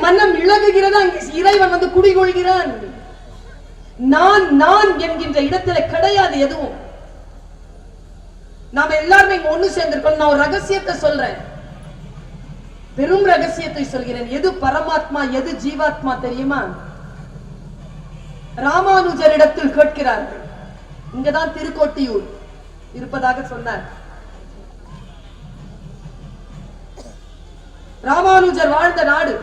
மனம் இழகுகிறதா இறைவன் வந்து குடிகொள்கிறான். நான் நான் என்கின்ற இடத்துல கிடையாது எதுவும். நாம எல்லாருமே இங்க ஒண்ணு சேர்ந்திருக்கோம். நான் ஒரு ரகசியத்தை சொல்றேன், பெரும் ரகசியத்தை சொல்கிறேன். எது பரமாத்மா எது ஜீவாத்மா தெரியுமா? ராமானுஜரிடத்தில் கேட்கிறார்கள். இங்கதான் திருக்கோட்டியூர் இருப்பதாக சொன்னார். ராமானுஜர் வாழ்ந்த நாடு,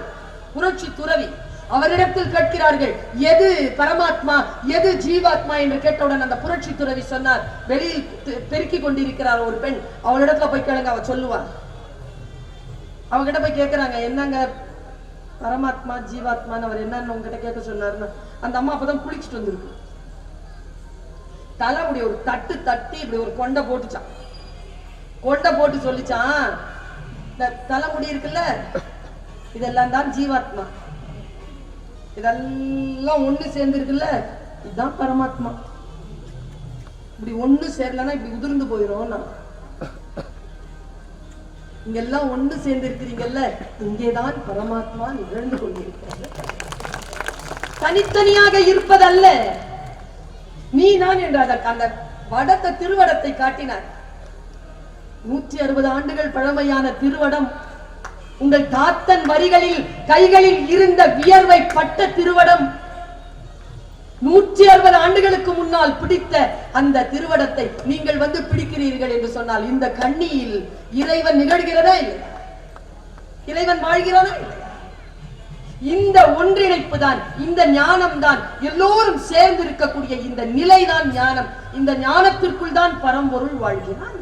புரட்சி துறவி. அவரிடத்தில் கேட்கிறார்கள், எது பரமாத்மா எது ஜீவாத்மா என்று கேட்டவுடன் அந்த புரட்சி துறவி சொன்னார், வெளியில் பெருக்கிக் கொண்டிருக்கிறார் ஒரு பெண், அவளிடத்துல போய் கேளுங்க, அவ சொல்லுவார். அவகிட்ட போய் கேட்கிறாங்க, என்னங்க பரமாத்மா ஜீவாத்மான்னு அவர் என்னன்னு உங்ககிட்ட கேட்க சொன்னாருன்னு. அந்த அம்மா அப்பதான் குளிச்சுட்டு வந்திருக்கு. தலைமுடி ஒரு தட்டு தட்டி இப்படி ஒரு கொண்டை போட்டுச்சான். கொண்டை போட்டு சொல்லிச்சான், இந்த தலைமுடி இருக்குல்ல, இதெல்லாம் தான் ஜீவாத்மா, இதெல்லாம் ஒண்ணு சேர்ந்து இருக்குல்ல, இதுதான் பரமாத்மா. இப்படி ஒண்ணு சேரலன்னா இப்படி உதிர்ந்து போயிரும். இங்க எல்லாம் ஒண்ணு சேர்ந்து இருக்கிறீங்கல்ல, இங்கேதான் பரமாத்மா நிகழ்ந்து கொண்டிருக்கிறது. தனித்தனியாக இருப்பதல்ல. நீ நான் என்ற அந்த வடத்த திருவடத்தை காட்டினார். 160 ஆண்டுகள் பழமையான திருவடம், உங்கள் தாத்தன் வரிகளில் கைகளில் இருந்த வியர்வை பட்ட திருவடம், 160 ஆண்டுகளுக்கு முன்னால் பிடித்த அந்த திருவடத்தை நீங்கள் வந்து பிடிக்கிறீர்கள் என்று சொன்னால், இந்த கண்ணியில் இறைவன் நிகழ்கிறதா இல்லையா? இறைவன் வாழ்கிறதா இல்லையா? இந்த ஒன்றிணைப்பு தான், இந்த ஞானம் தான், எல்லோரும் சேர்ந்து இருக்கக்கூடிய இந்த நிலைதான் ஞானம். இந்த ஞானத்திற்குள் தான் பரம்பொருள் வாழ்கிறான்.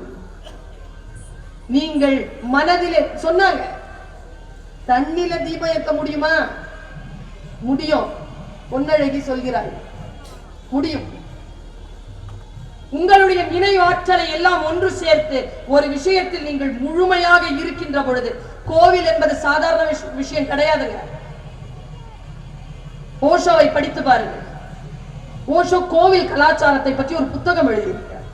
நீங்கள் மனதிலே சொன்னாங்க, தண்ணில தீபம் ஏற்க முடியுமா? முடியும். பொன்னழகி சொல்கிறாள், முடியும். உங்களுடைய நினைவாற்றலை எல்லாம் ஒன்று சேர்த்து ஒரு விஷயத்தில் நீங்கள் முழுமையாக இருக்கின்ற பொழுது, கோவில் என்பது சாதாரண விஷயம் கிடையாதுங்க. ஓஷோவை படித்து பாருங்கள். ஓஷோ கோவில் கலாச்சாரத்தை பற்றி ஒரு புத்தகம் எழுதியிருக்கிறார்.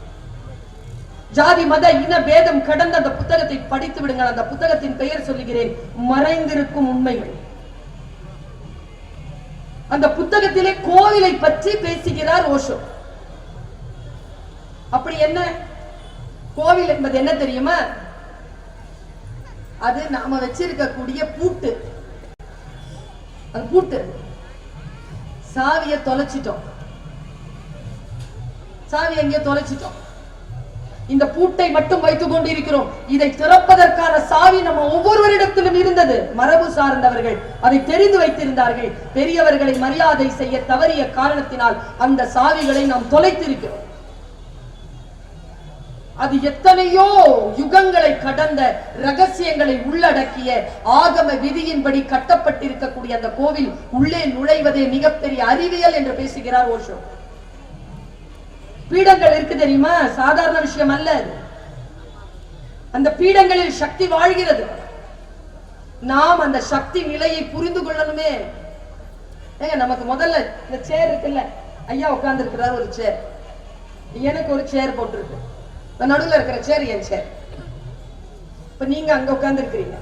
ஜாதி மத இன பேதம் கடந்த அந்த புத்தகத்தை படித்து விடுங்கள். அந்த புத்தகத்தின் பெயர் சொல்லுகிறேன், மறைந்திருக்கும் உண்மைகள். அந்த புத்தகத்திலே கோவிலை பற்றி பேசுகிறார் ஓஷோ. அப்படி என்ன கோவில் என்பது என்ன தெரியுமா? அது நாம வச்சிருக்கக்கூடிய பூட்டு. அது பூட்டு, சாவியை தொலைச்சிட்டோம். சாவி எங்கே தொலைச்சிட்டோம். இந்த பூட்டை மட்டும் வைத்துக் கொண்டிருக்கிறோம். இதை திறப்பதற்கான சாவி நம்ம ஒவ்வொருவரிடத்திலும் இருந்தது. மரபு சார்ந்தவர்கள் அதை தெரிந்து வைத்திருந்தார்கள். பெரியவர்களை மரியாதை செய்ய தவறிய காரணத்தினால் அந்த சாவிகளை நாம் தொலைத்திருக்கிறோம். அது எத்தனையோ யுகங்களை கடந்த ரகசியங்களை உள்ளடக்கிய ஆகம விதியின்படி கட்டப்பட்டிருக்கக்கூடிய அந்த கோவில் உள்ளே நுழைவதே மிகப்பெரிய அறிவியல் என்று பேசுகிறார் ஓஷோ. பீடங்கள் இருக்கு தெரியுமா? சாதாரண விஷயம் அல்ல. அந்த பீடங்களில் சக்தி வாழ்கிறது. நாம் அந்த சக்தி நிலையை புரிந்து கொள்ளணுமே. ஏங்க, நமக்கு முதல்ல இந்த சேர் இருக்குல்ல, ஐயா உட்கார்ந்து இருக்கிறார் ஒரு சேர், எனக்கு ஒரு சேர் போட்டிருக்கு, நடுவில் இருக்கிற சேர் என் சேர். இப்ப நீங்க அங்க உட்கார்ந்து இருக்கிறீங்க,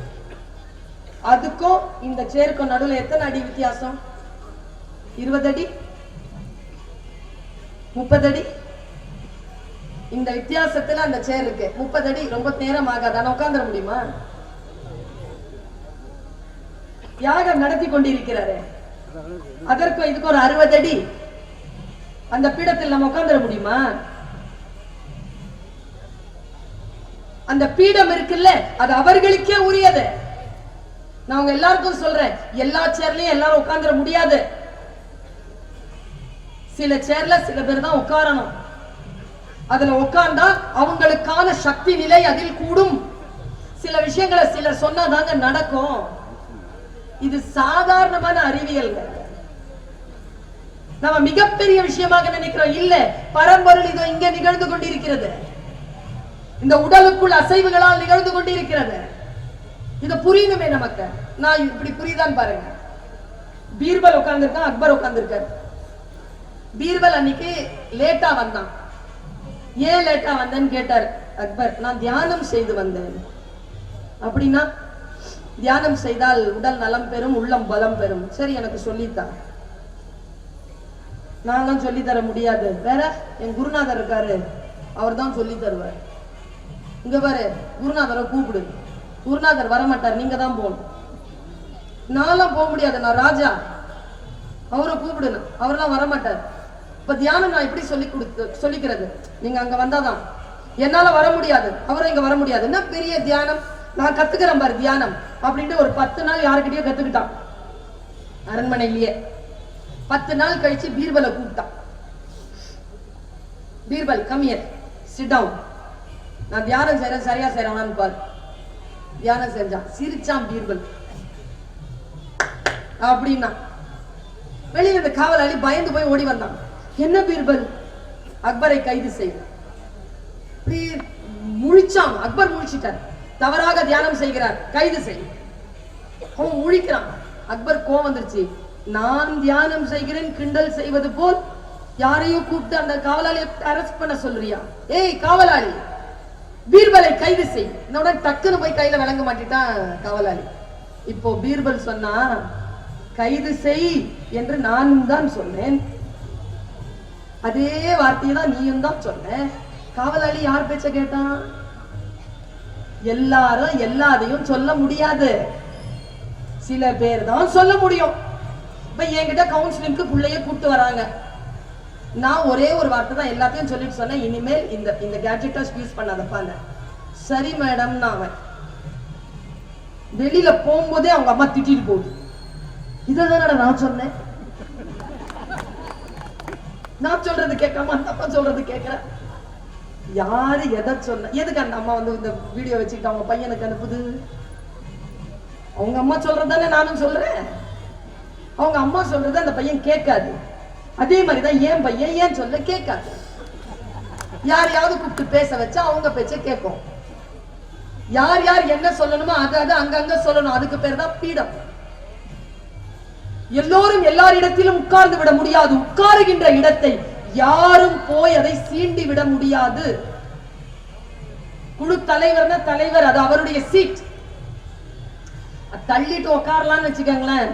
அதுக்கும் இந்த சேருக்கும் நடுவில் எத்தனை அடி வித்தியாசம்? 20 அடி, 30 அடி. இந்த வித்தியாசத்துல அந்த சேர் இருக்கு. 30 அடி ரொம்ப நேரம் ஆகாது, ஆனா உட்கார்ந்துட முடியுமா? யாகம் நடத்தி கொண்டிருக்கிறாரு, அதற்கும் இதுக்கு ஒரு 60 அடி. அந்த பீடத்தில் நம்ம உட்கார்ந்துட முடியுமா? அந்த பீடம் இருக்குல்ல, அது அவர்களுக்கே உரியது. நான் உங்க எல்லாருக்கும் சொல்றேன், எல்லா சேர்லயும் எல்லாரும் உட்கார்ந்துட முடியாது. சில சேர்ல சில பேர் தான் உட்காரணும். அதுல உட்கார்ந்தா அவங்களுக்கான சக்தி நிலை அதில் கூடும். சில விஷயங்களை சிலர் சொன்னாதாங்க நடக்கும். இது சாதாரணமான அறிவியல். நம்ம மிகப்பெரிய விஷயமாக நினைக்கிறோம். இல்ல, பரம்பொருள் இதோ இங்கே நிகழ்ந்து கொண்டிருக்கிறது. இந்த உடலுக்குள் அசைவுகளால் நிகழ்ந்து கொண்டிருக்கிறது. இது புரியணுமே நமக்கு. நான் இப்படி புரியுதான் பாருங்க. பீர்பல் உட்கார்ந்துருக்கான், அக்பர் உட்கார்ந்துருக்காரு. பீர்பல் அன்னைக்கு லேட்டா வந்தான். ஏன் லேட்டா வந்தேன்னு கேட்டார் அக்பர். நான் தியானம் செய்து வந்தேன். அப்படின்னா தியானம் செய்தால் உடல் நலம் பெறும், உள்ளம் பலம் பெறும். சரி, எனக்கு சொல்லித்தான். நான்லாம் சொல்லி தர முடியாது. வேற என் குருநாதர் இருக்காரு, அவர் தான் சொல்லி தருவார். இங்க பாரு, குருநாதரை கூப்பிடு. குருநாதர் வரமாட்டார், நீங்க தான் போகணும். நான்லாம் போக முடியாது, நான் ராஜா. அவரை கூப்பிடுங்க, அவரெல்லாம் வரமாட்டார். இப்ப தியானம் நான் எப்படி சொல்லிக்கிறது? நீங்க அங்க வந்தாதான். என்னால வர முடியாது, அவரை இங்க வர முடியாது. என்ன பெரிய தியானம், நான் கத்துக்கிறேன் பாரு தியானம் அப்படின்ட்டு ஒரு 10 நாள் யாருக்கிட்டயோ கத்துக்கிட்டான். அரண்மனையிலேயே 10 நாள் கழிச்சு பீர்பலை கூப்பிட்டான். Birbal, come here, sit down. நான் தியானம் செய்யறேன், சரியா செய்யறானான்னு பாரு. தியானம் செஞ்சான், சிரிச்சான் பீர்பல். அப்படின்னா வெளியில இந்த காவலாளி பயந்து போய் ஓடி வந்தான். என்ன பீர்பல்? அக்பரை கைது செய்ய. முழிச்சான். அக்பர் முழிச்சிட்டார். தவறாக தியானம் செய்கிறார், கைது செய். அவன் முழிக்கிறான். அக்பர் கோவம் வந்துருச்சு. நான் தியானம் செய்கிறேன் கிண்டல் செய்வது போல் யாரையும் கூப்பிட்டு அந்த காவலாளியை அரெஸ்ட் பண்ண சொல்றியா? ஏய் காவலாளி, பீர்பலை கைது செய். என்னோட டக்குன்னு போய் கையில விளங்க மாட்டிட்டான் காவலாளி. இப்போ பீர்பல் சொன்னா, கைது செய் என்று நானும் தான் சொன்னேன், அதே வார்த்தையை தான் நீயும் தான் சொன்ன. காவலாளி யார் பேச்ச கேட்டான்? எல்லாரும் எல்லாரையும் சொல்ல முடியாது, சில பேர் தான் சொல்ல முடியும். இப்ப என்கிட்ட கவுன்சிலிங்க்கு பிள்ளைய கூப்பிட்டு வராங்க. நான் ஒரே ஒரு வார்த்தை தான் எல்லாத்தையும் சொல்லிட்டு சொன்னேன், இனிமேல் இந்த கேட்ஜெட்டை யூஸ் பண்ணாதப்பாங்க. சரி மேடம். நான் வெளியில போகும்போதே அவங்க அம்மா திட்டிட்டு போகுது. இதான் நான் சொன்னேன். நான் சொல்றது கேட்காம அந்த அப்பா சொல்றது கேட்கிறேன். யாரு எதை சொன்ன? எதுக்கு அந்த அம்மா வந்து இந்த வீடியோ வச்சுக்கிட்டு அவங்க பையனுக்கு அனுப்புது? அவங்க அம்மா சொல்றதானே நானும் சொல்றேன். அவங்க அம்மா சொல்றத அந்த பையன் கேட்காது. அதே மாதிரிதான் என் பையன் ஏன் சொல்ல கேட்காது. யாரையாவது கூப்பிட்டு பேச வச்சா அவங்க பேச்ச கேட்கும். யார் யார் என்ன சொல்லணுமோ அதை அங்கங்க சொல்லணும். அதுக்கு பேர் தான் பீடம். எல்லோரும் எல்லாரிடத்திலும் உட்கார்ந்து விட முடியாது. உட்காருகின்ற இடத்தை யாரும் போய் அதை சீண்டி விட முடியாது. குழு தலைவர்னா தலைவர், அது அவருடைய சீட். தள்ளிட்டு உட்காரலாம்னு வச்சுக்கோங்களேன்.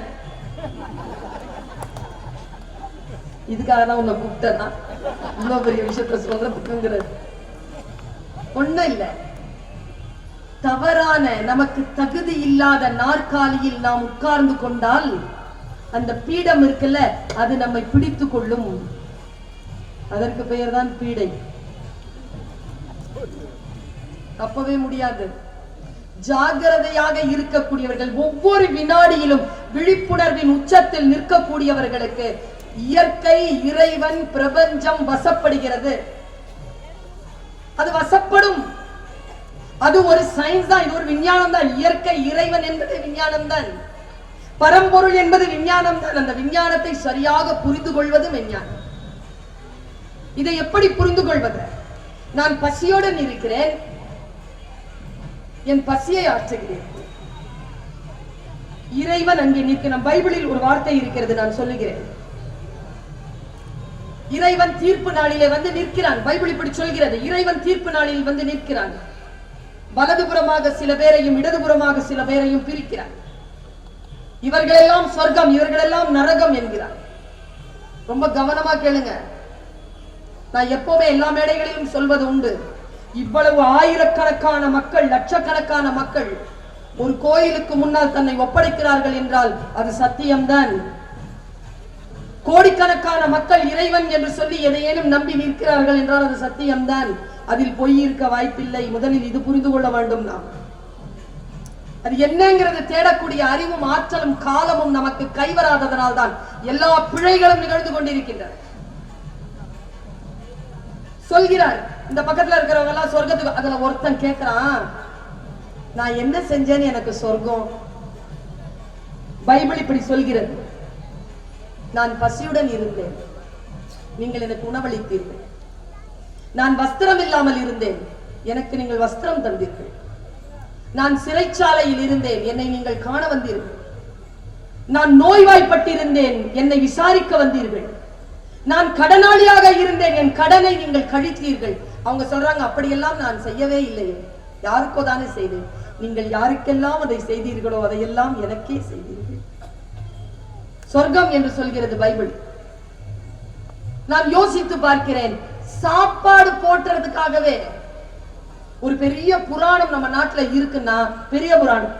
இதுக்காக தான் உன்னை கூப்பிட்டா இவ்வளவு பெரிய விஷயத்த சொல்றதுக்குங்கிறது ஒண்ணும் இல்ல. தவறான, நமக்கு தகுதி இல்லாத நாற்காலியில் நாம் உட்கார்ந்து கொண்டால் அந்த பீடம் இருக்குல்ல, அது நம்மை பிடித்து கொள்ளும். அதற்கு பெயர் தான் பீடை. தப்பவே முடியாது. ஜாகிரதையாக இருக்கக்கூடியவர்கள், ஒவ்வொரு வினாடியிலும் விழிப்புணர்வின் உச்சத்தில் நிற்கக்கூடியவர்களுக்கு இயற்கை, இறைவன், பிரபஞ்சம் வசப்படுகிறது. அது வசப்படும். அது ஒரு சயின்ஸ் தான், இது ஒரு விஞ்ஞானம் தான். இயற்கை, இறைவன் என்பது விஞ்ஞானம் தான். பரம்பொருள் என்பது விஞ்ஞானம் தான். அந்த விஞ்ஞானத்தை சரியாக புரிந்து கொள்வது விஞ்ஞானம். இதை எப்படி புரிந்து கொள்வது? நான் பசியோடு இருக்கிறேன், என் பசியை ஆற்றுகிறேன். இறைவன் அங்கே நிற்கிறான். பைபிளில் ஒரு வார்த்தை இருக்கிறது, நான் சொல்லுகிறேன். இறைவன் தீர்ப்பு நாளிலே வந்து நிற்கிறான். பைபிள் இப்படி சொல்கிறது, இறைவன் தீர்ப்பு நாளில் வந்து நிற்கிறான். வலதுபுறமாக சில பேரையும் இடதுபுறமாக சில பேரையும் பிரிக்கிறான். இவர்களெல்லாம் சொர்க்கம், இவர்களெல்லாம் நரகம் என்கிறார். ரொம்ப கவனமா கேளுங்க. நான் எப்பவுமே எல்லா மேடைகளிலும் சொல்வது உண்டு, இவ்வளவு ஆயிரக்கணக்கான மக்கள், லட்சக்கணக்கான மக்கள் ஒரு கோயிலுக்கு முன்னால் தன்னை ஒப்படைக்கிறார்கள் என்றால் அது சத்தியம்தான். கோடிக்கணக்கான மக்கள் இறைவன் என்று சொல்லி எதையேனும் நம்பி நிற்கிறார்கள் என்றால் அது சத்தியம்தான். அதில் பொய் இருக்க வாய்ப்பில்லை. முதலில் இது புரிந்து கொள்ள வேண்டும். நாம் அது என்னங்கிறது தேடக்கூடிய அறிவும் ஆற்றலும் காலமும் நமக்கு கைவராததனால் தான் எல்லா பிழைகளும் நிகழ்ந்து கொண்டிருக்கின்றன. சொல்கிறார், இந்த பக்கத்துல இருக்கிறவங்க எல்லாம் சொர்க்கத்துக்கு. அதுல ஒருத்தன் கேட்கிறான், நான் என்ன செஞ்சேன்னு எனக்கு சொர்க்கம்? பைபிள் இப்படி சொல்கிறது, நான் பசியுடன் இருந்தேன், நீங்கள் எனக்கு உணவளித்தீர்கள். நான் வஸ்திரம் இல்லாமல் இருந்தேன், எனக்கு நீங்கள் வஸ்திரம் தந்தீர்கள். நான் சிறைச்சாலையில் இருந்தேன், என்னை நீங்கள் காண வந்தீர்கள். நான் நோய்வாய்ப்பட்டிருந்தேன், என்னை விசாரிக்க வந்தீர்கள். நான் கடனாளியாக இருந்தேன், என் கடனை நீங்கள் கழித்தீர்கள். அவங்க சொல்றாங்க, அப்படியெல்லாம் நான் செய்யவே இல்லையே, யாருக்கோ தானே செய்தேன். நீங்கள் யாருக்கெல்லாம் அதை செய்தீர்களோ அதையெல்லாம் எனக்கே செய்தீர்கள். சொர்க்கம் என்று சொல்கிறது பைபிள். நான் யோசித்து பார்க்கிறேன், சாப்பாடு போட்டுறதுக்காகவே ஒரு பெரிய புராணம் நம்ம நாட்டுல இருக்குன்னா பெரிய புராணம்.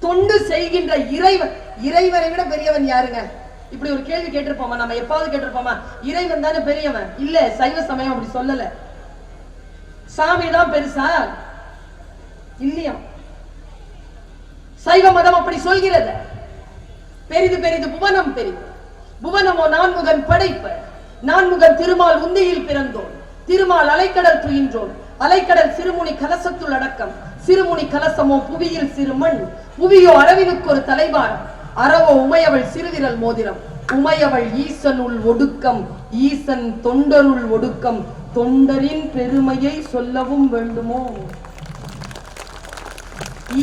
தொண்டு செய்கின்ற இறைவன், இறைவனை விட பெரியவன் யாருங்க? இப்படி ஒரு கேள்வி கேட்டிருப்போமா? நம்ம எப்பாவது கேட்டிருப்போமா? இறைவன் தானே பெரியவன்? இல்ல, சைவ சமயம் அப்படி சொல்லல. சாமி தான் பெருசா இல்லையா? சைவ மதம் அப்படி சொல்கிறது. பெரிது பெரிது புவனம் பெரிது, புவனமோ நான்முகன் படைப்பு, நான்முகன் திருமால் உந்தியில் பிறந்தோன், திருமால் அலைக்கடல் துயின்றோன், அலைக்கடல் சிறுமுனி கலசத்துள் அடக்கம், சிறுமுனி கலசமோ புவியில் சிறுமண், புவியோ அரவினுக்கு ஒரு தலைவாரம், அறவோ உமையவள் சிறுவிரல் மோதிரம், உமையவள் ஈசனுள் ஒடுக்கம், ஈசன் தொண்டருள் ஒடுக்கம், தொண்டரின் பெருமையை சொல்லவும் வேண்டுமோ?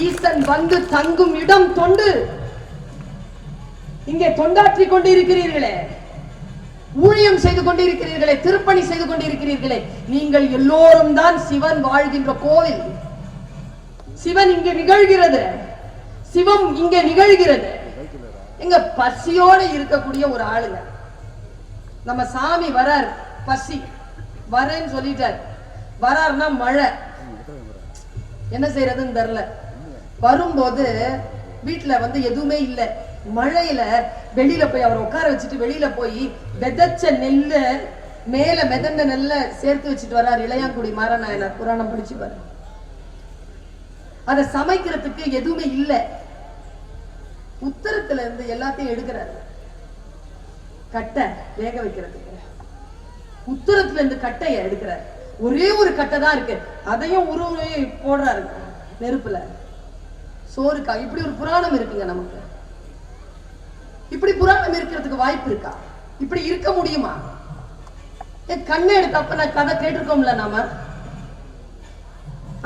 ஈசன் வந்து தங்கும் இடம் தொண்டு. இங்கே தொண்டாற்றிக் கொண்டிருக்கிறீர்களே, ஊழியம் செய்து கொண்டிருக்கிறீர்களே, திருப்பணி செய்து கொண்டிருக்கிறீர்களே, நீங்கள் எல்லோரும் தான் சிவன் வாழ்கின்ற கோவில். சிவன் இங்கே நிகழ்கிறது, சிவம் இங்கே நிகழ்கிறது. எங்க பசியோட இருக்கக்கூடிய ஒரு ஆளுங்க, நம்ம சாமி வரார், பசி வரேன்னு சொல்லிட்டார், வராருன்னா மழை, என்ன செய்யறதுன்னு தெரியல. வரும்போது வீட்டுல வந்து எதுவுமே இல்லை, மழையில வெளியில போய் அவரை உட்கார வச்சுட்டு வெளியில போய் விதைச்ச நெல்ல மேல மிதந்த நெல்ல சேர்த்து வச்சுட்டு வர்றார். இளையாங்குடி மாறநாயனார் புராணம் படிச்சு பாரு. அதை சமைக்கிறதுக்கு எதுவுமே இல்லை, உத்தரத்துல இருந்து எல்லாத்தையும் எடுக்கிறாரு. கட்டை வேக வைக்கிறதுக்கு உத்தரத்துல இருந்து கட்டைய எடுக்கிறார். ஒரே ஒரு கட்டை தான் இருக்கு, அதையும் உருவி போடுறாரு நெருப்புல சோறுக்கா. இப்படி ஒரு புராணம் இருக்குங்க நமக்கு. இப்படி புராணம் இருக்கிறதுக்கு வாய்ப்பு இருக்கா? இப்படி இருக்க முடியுமா? கண்ணை எடுத்தப்ப நான் கதை கேட்டிருக்கோம்ல நாம.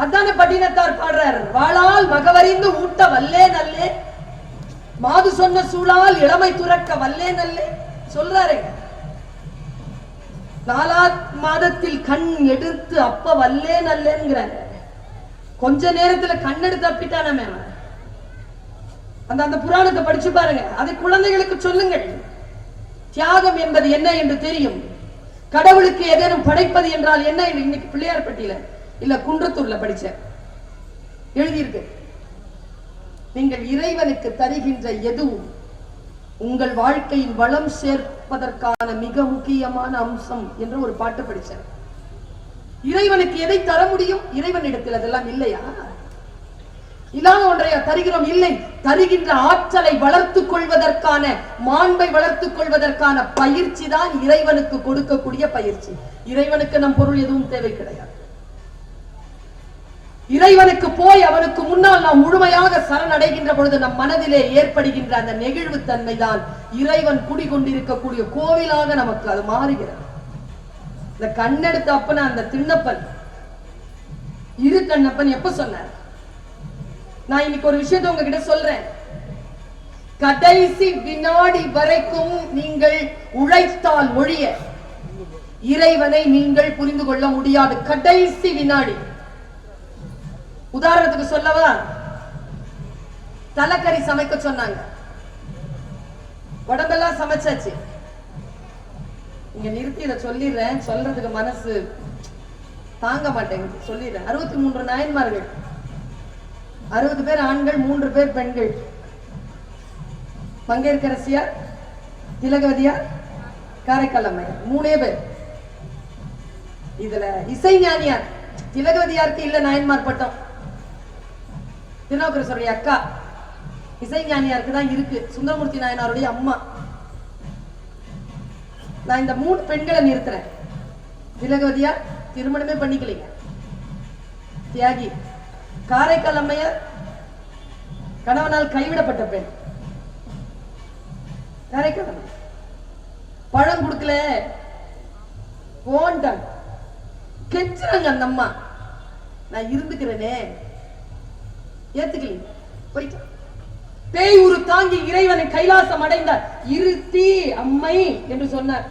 அதான பட்டினத்தார் பாடுறார், வாளால் மகவறிந்து ஊட்ட வல்லே நல்லே, மாது சொன்ன சூழால் இளமை துறக்க வல்லே நல்லே சொல்றாரு. 4 மாதத்தில் கண் எடுத்து அப்ப வல்லே நல்லேங்கிறாங்க. கொஞ்ச நேரத்துல கண் எடுத்து அப்பிட்டானே. அந்த புராணத்தை படிச்சு பாருங்க, அதை குழந்தைகளுக்கு சொல்லுங்கள். தியாகம் என்பது என்ன என்று தெரியும். கடவுளுக்கு ஏதேனும் படைப்பது என்றால் என்ன என்று இன்னைக்கு பிள்ளையார்பட்டியில இல்ல குன்றத்தூர்ல படிச்ச எழுதியிருக்கு. நீங்கள் இறைவனுக்கு தருகின்ற எதுவும் உங்கள் வாழ்க்கையின் வளம் சேர்ப்பதற்கான மிக முக்கியமான அம்சம் என்று ஒரு பாட்டு படிச்சேன். இறைவனுக்கு எதை தர முடியும்? இறைவனிடத்தில் அதெல்லாம் இல்லையா? இல்லாத ஒன்றைய தருகிறோம்? இல்லை. தருகின்ற ஆற்றலை வளர்த்துக் கொள்வதற்கான, மாண்பை வளர்த்துக் கொள்வதற்கான பயிற்சி தான் இறைவனுக்கு கொடுக்கக்கூடிய பயிற்சி. இறைவனுக்கு நம் பொருள் எதுவும் தேவை கிடையாது. இறைவனுக்கு போய் அவனுக்கு முன்னால் நாம் முழுமையாக சரணடைகின்ற பொழுது நம் மனதிலே ஏற்படுகின்ற அந்த நெகிழ்வு தன்மை தான் இறைவன் குடிகொண்டிருக்கக்கூடிய கோவிலாக நமக்கு அது மாறுகிறது. இந்த கண்ணெடுத்த அப்பன அந்த திண்ணப்பன், இரு கண்ணப்பன் எப்ப சொன்னார்? நான் இன்னைக்கு ஒரு விஷயத்தை உங்ககிட்ட சொல்றேன். கடைசி வினாடி வரைக்கும் நீங்கள் உழைத்தால் ஒழிய இறைவனை நீங்கள் புரிந்து கொள்ள முடியாது. கடைசி வினாடி. உதாரணத்துக்கு சொல்லவா, தலைக்கறி சமைக்க சொன்னாங்க, உடம்பெல்லாம் சமைச்சாச்சு. இங்க நிறுத்தி இதை சொல்லிடுறேன், சொல்றதுக்கு மனசு தாங்க மாட்டேங்குது, சொல்லிடுறேன். 63 நாயன்மார்கள், 60 பேர் ஆண்கள், 3 பேர் பெண்கள். மங்கையர்க்கரசியார், திலகவதியார், காரைக்கால் அம்மையார், 3 பேர். இதுல இசைஞானியார், திலகவதியாருக்கு இல்ல நாயன்மார் பட்டம், திருநாவுக்கரசருடைய அக்கா. இசைஞானியாருக்கு தான் இருக்கு, சுந்தரமூர்த்தி நாயனாருடைய அம்மா. நான் இந்த 3 பெண்களை நிறுத்துறேன். திலகவதியார் திருமணமே பண்ணிக்கலைங்க, தியாகி. காரைக்கால் அம்மையார் கணவனால் கைவிடப்பட்ட பெண். காரைக்கால் அம்மையார் பழம் கொடுக்கல போன்டாங்க, கெஞ்சுறாங்க அந்த அம்மா. நான் இருந்துக்கிறேனே, ஏத்துக்கல, போயிட்டான். பேய் உரு தாங்கி இறைவனை கைலாசம் அடைந்தார். இருத்தி அம்மை என்று சொன்னார்.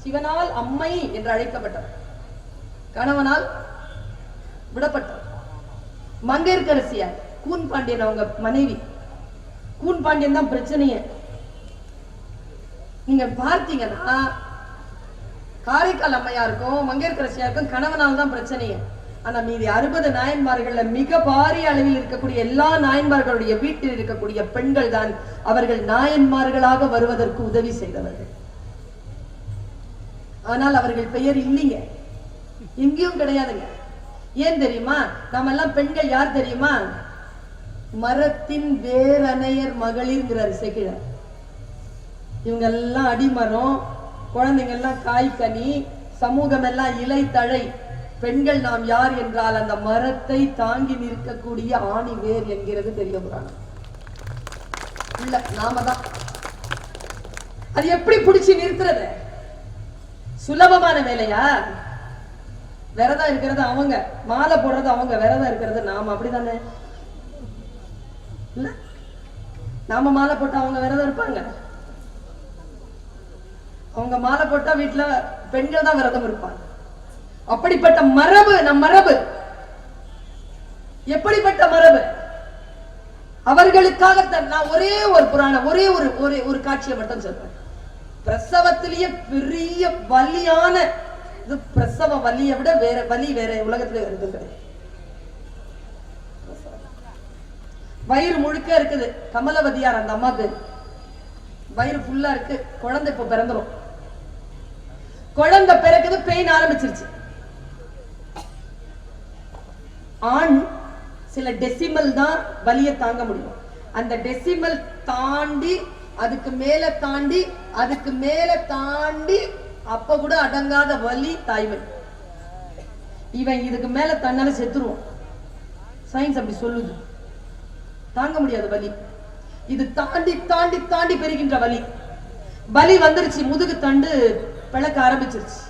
சிவனால் அம்மை என்று அழைக்கப்பட்டார், கணவனால் விடப்பட்டார். மங்கையர்க்கரசியார் கூன் பாண்டியன் அவங்க மனைவி. கூன் பாண்டியன் தான் பிரச்சனையே. நீங்க பார்த்தீங்கன்னா காரைக்கால் அம்மையாருக்கும் மங்கையர்க்கரசியாருக்கும் கணவனால் தான் பிரச்சனையே. ஆனா மீதி 60 நாயன்மார்கள்ல மிக பாரிய அளவில் இருக்கக்கூடிய எல்லா நாயன்மார்களுடைய வீட்டில் இருக்கக்கூடிய பெண்கள் தான் அவர்கள் நாயன்மார்களாக வருவதற்கு உதவி செய்தவர்கள். ஆனால் அவர்கள் பெயர் இல்லைங்க, எங்கேயும் கிடையாதுங்க. ஏன் தெரியுமா? நாம எல்லாம் பெண்கள் யார் தெரியுமா? மரத்தின் வேரணையர் மகளிர்ங்கிறார் சேக்கிழார். இவங்க எல்லாம் அடிமரம், குழந்தைங்க எல்லாம் காய்கனி, சமூகம் எல்லாம் இலை தழை. பெண்கள் நாம் யார் என்றால் அந்த மரத்தை தாங்கி நிற்கக்கூடிய ஆணி வேர் என்கிறது பெரிய புராணம். இல்ல நாம தான். அது எப்படி பிடிச்சு நிறுத்துறது? சுலபமான வேலையா? விரதம் இருக்கிறது அவங்க, மாலை போடுறது அவங்க, விரதம் இருக்கிறது நாம. அப்படிதானே? இல்ல நாம மாலை போட்டா அவங்க விரதம் இருப்பாங்க. அவங்க மாலை போட்டா வீட்டுல பெண்கள் தான் விரதம் இருப்பாங்க. அப்படிப்பட்ட மரபு நம் மரபு. எப்படிப்பட்ட மரபு? அவர்களுக்காக நான் ஒரே ஒரு புராணம், ஒரே ஒரு காட்சியை மட்டும் சொல்றேன். பிரசவத்திலேயே பெரிய வலியான இது. பிரசவ வலியை விட வேற வலி வேற உலகத்துல இருக்கு கிடையாது. வயிறு முழுக்க இருக்குது. கமலவதியார் அந்த அம்மாக்கு வயிறு ஃபுல்லா இருக்கு. குழந்தை இப்ப பிறந்துரும். குழந்தை பிறக்குது, பெயின் ஆரம்பிச்சிருச்சு. ஆண் சில டெசிமல் தான் வலியை தாங்க முடியும். அந்த டெசிமல் தாண்டி அதுக்கு மேல தாண்டி அதுக்கு மேல தாண்டி அப்ப கூட அடங்காத வலி தாய்மை. இவன் இதுக்கு மேல தன்னால செத்துருவான். சயின்ஸ் அப்படி சொல்லுது. தாங்க முடியாத வலி. இது தாண்டி தாண்டி தாண்டி பெறுகின்ற வலி. வலி வந்துருச்சு, முதுகு தண்டு பிளக்க ஆரம்பிச்சிருச்சு.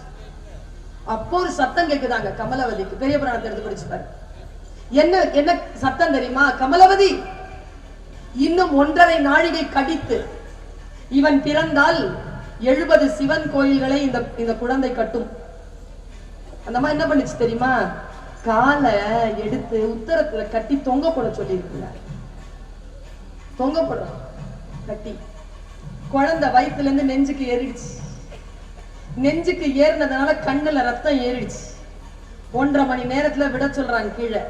அப்போ ஒரு சத்தம் கேக்குதாங்க கமலவதிக்கு. பெரிய புராணத்தை எடுத்து படிச்சு பாரு. என்ன என்ன சத்தம் தெரியுமா? கமலவதி, இன்னும் 1.5 நாழிகை கடித்து இவன் பிறந்தால் 70 சிவன் கோயில்களை இந்த குழந்தை கட்டும். அந்த மாதிரி என்ன பண்ணுச்சு தெரியுமா? காலை எடுத்து உத்தரத்துல கட்டி தொங்க போட சொல்லி இருக்கிறார். தொங்க போடுறோம் கட்டி. குழந்தை வயிற்றுல இருந்து நெஞ்சுக்கு ஏறிடுச்சு. நெஞ்சுக்கு ஏறினதுனால கண்ணுல ரத்தம் ஏறிடுச்சு. 1.5 மணி நேரத்துல விட சொல்றாங்க கீழே.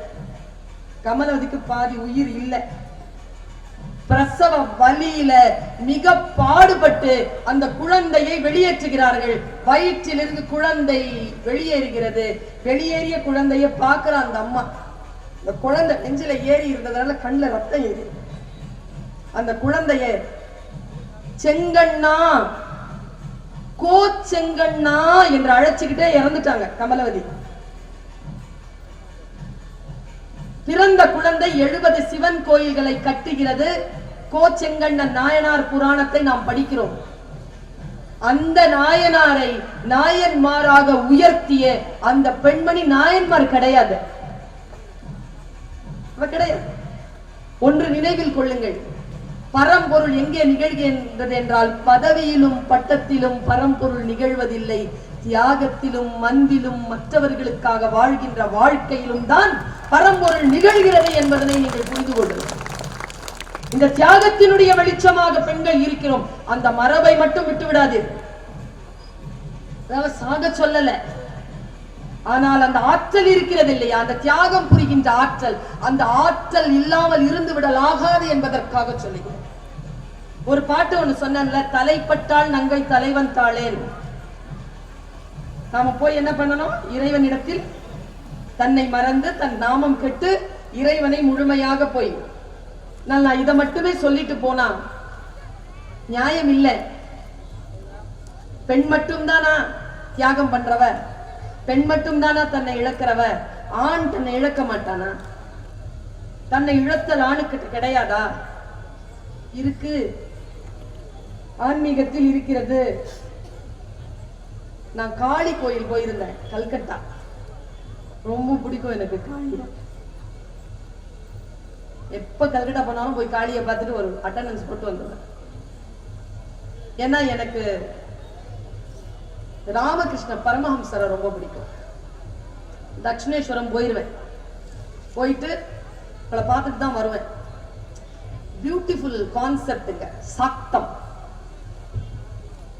கமலவதிக்கு பாதி உயிர் இல்லை. பிரசவ வலியில மிக பாடுபட்டு அந்த குழந்தையை வெளியேற்றுகிறார்கள். வயிற்றிலிருந்து குழந்தை வெளியேறுகிறது. வெளியேறிய குழந்தைய பார்க்கிற அந்த அம்மா, இந்த குழந்தை நெஞ்சில ஏறி இருந்ததுனால கண்ணுல ரத்தம் ஏறி அந்த குழந்தைய செங்கண்ணா, கோச்செங்கண்ணா என்று அழைச்சுக்கிட்டே இறந்துட்டாங்க கமலவதி. பிறந்த குழந்தை 70 சிவன் கோயில்களை கட்டுகிறது. கோச்செங்கண்ண நாயனார் புராணத்தை நாம் படிக்கிறோம். அந்த நாயனாரை நாயன்மாராக உயர்த்திய அந்த பெண்மணி நாயன்மார் கிடையாது. கிடையாது. ஒன்று நினைவில் கொள்ளுங்கள். பரம்பொருள் எங்கே நிகழ்கின்றது என்றால் பதவியிலும் பட்டத்திலும் பரம்பொருள் நிகழ்வதில்லை. தியாகத்திலும் அன்பிலும் மற்றவர்களுக்காக வாழ்கின்ற வாழ்க்கையிலும் தான் பரம்பொருள் நிகழ்கிறது என்பதனை நீங்கள் புரிந்து கொள்ளுங்கள். இந்த தியாகத்தினுடைய வெளிச்சமாக பெண்கள் இருக்கிறோம். அந்த மரபை மட்டும் விட்டு விடாதீர்கள். சாக சொல்லல, ஆனால் அந்த ஆற்றல் இருக்கிறது இல்லையா? அந்த தியாகம் புரிகின்ற ஆற்றல், அந்த ஆற்றல் இல்லாமல் இருந்து விடலாகாது என்பதற்காக சொல்லுகிறேன். ஒரு பாட்டு ஒண்ணு சொன்னேன்ல, தலைப்பட்டால் நங்கை தலைவன் தாளேன். நாம போய் என்ன பண்ணணும்? இறைவனிடத்தில் தன்னை மறந்து தன் நாமம் கெட்டு இறைவனை முழுமையாக போய் நான் இதை மட்டுமே சொல்லிட்டு போனா நியாயம் இல்லை. பெண் மட்டும்தானா தியாகம் பண்றவ? பெண் மட்டும்தானா தன்னை இழக்கிறவ? ஆண் தன்னை இழக்க மாட்டானா? தன்னை இழத்தல் ஆணுக்கு கிடையாதா? இருக்கு, ஆன்மீகத்தில் இருக்கிறது. நான் காளி கோயில் போயிருந்தேன், கல்கத்தா. ரொம்ப பிடிக்கும் எனக்கு காளி. எப்ப கல்கட்டா போனாலும் போய் காளியை பார்த்துட்டு ஒரு அட்டெண்டன்ஸ் போட்டு வந்துடுவேன். ஏன்னா எனக்கு ராமகிருஷ்ண பரமஹம்சரை ரொம்ப பிடிக்கும். தட்சிணேஸ்வரம் போயிருவேன். போயிட்டு உங்களை பார்த்துட்டு தான் வருவேன். பியூட்டிஃபுல் கான்செப்டுங்க. சக்தம்.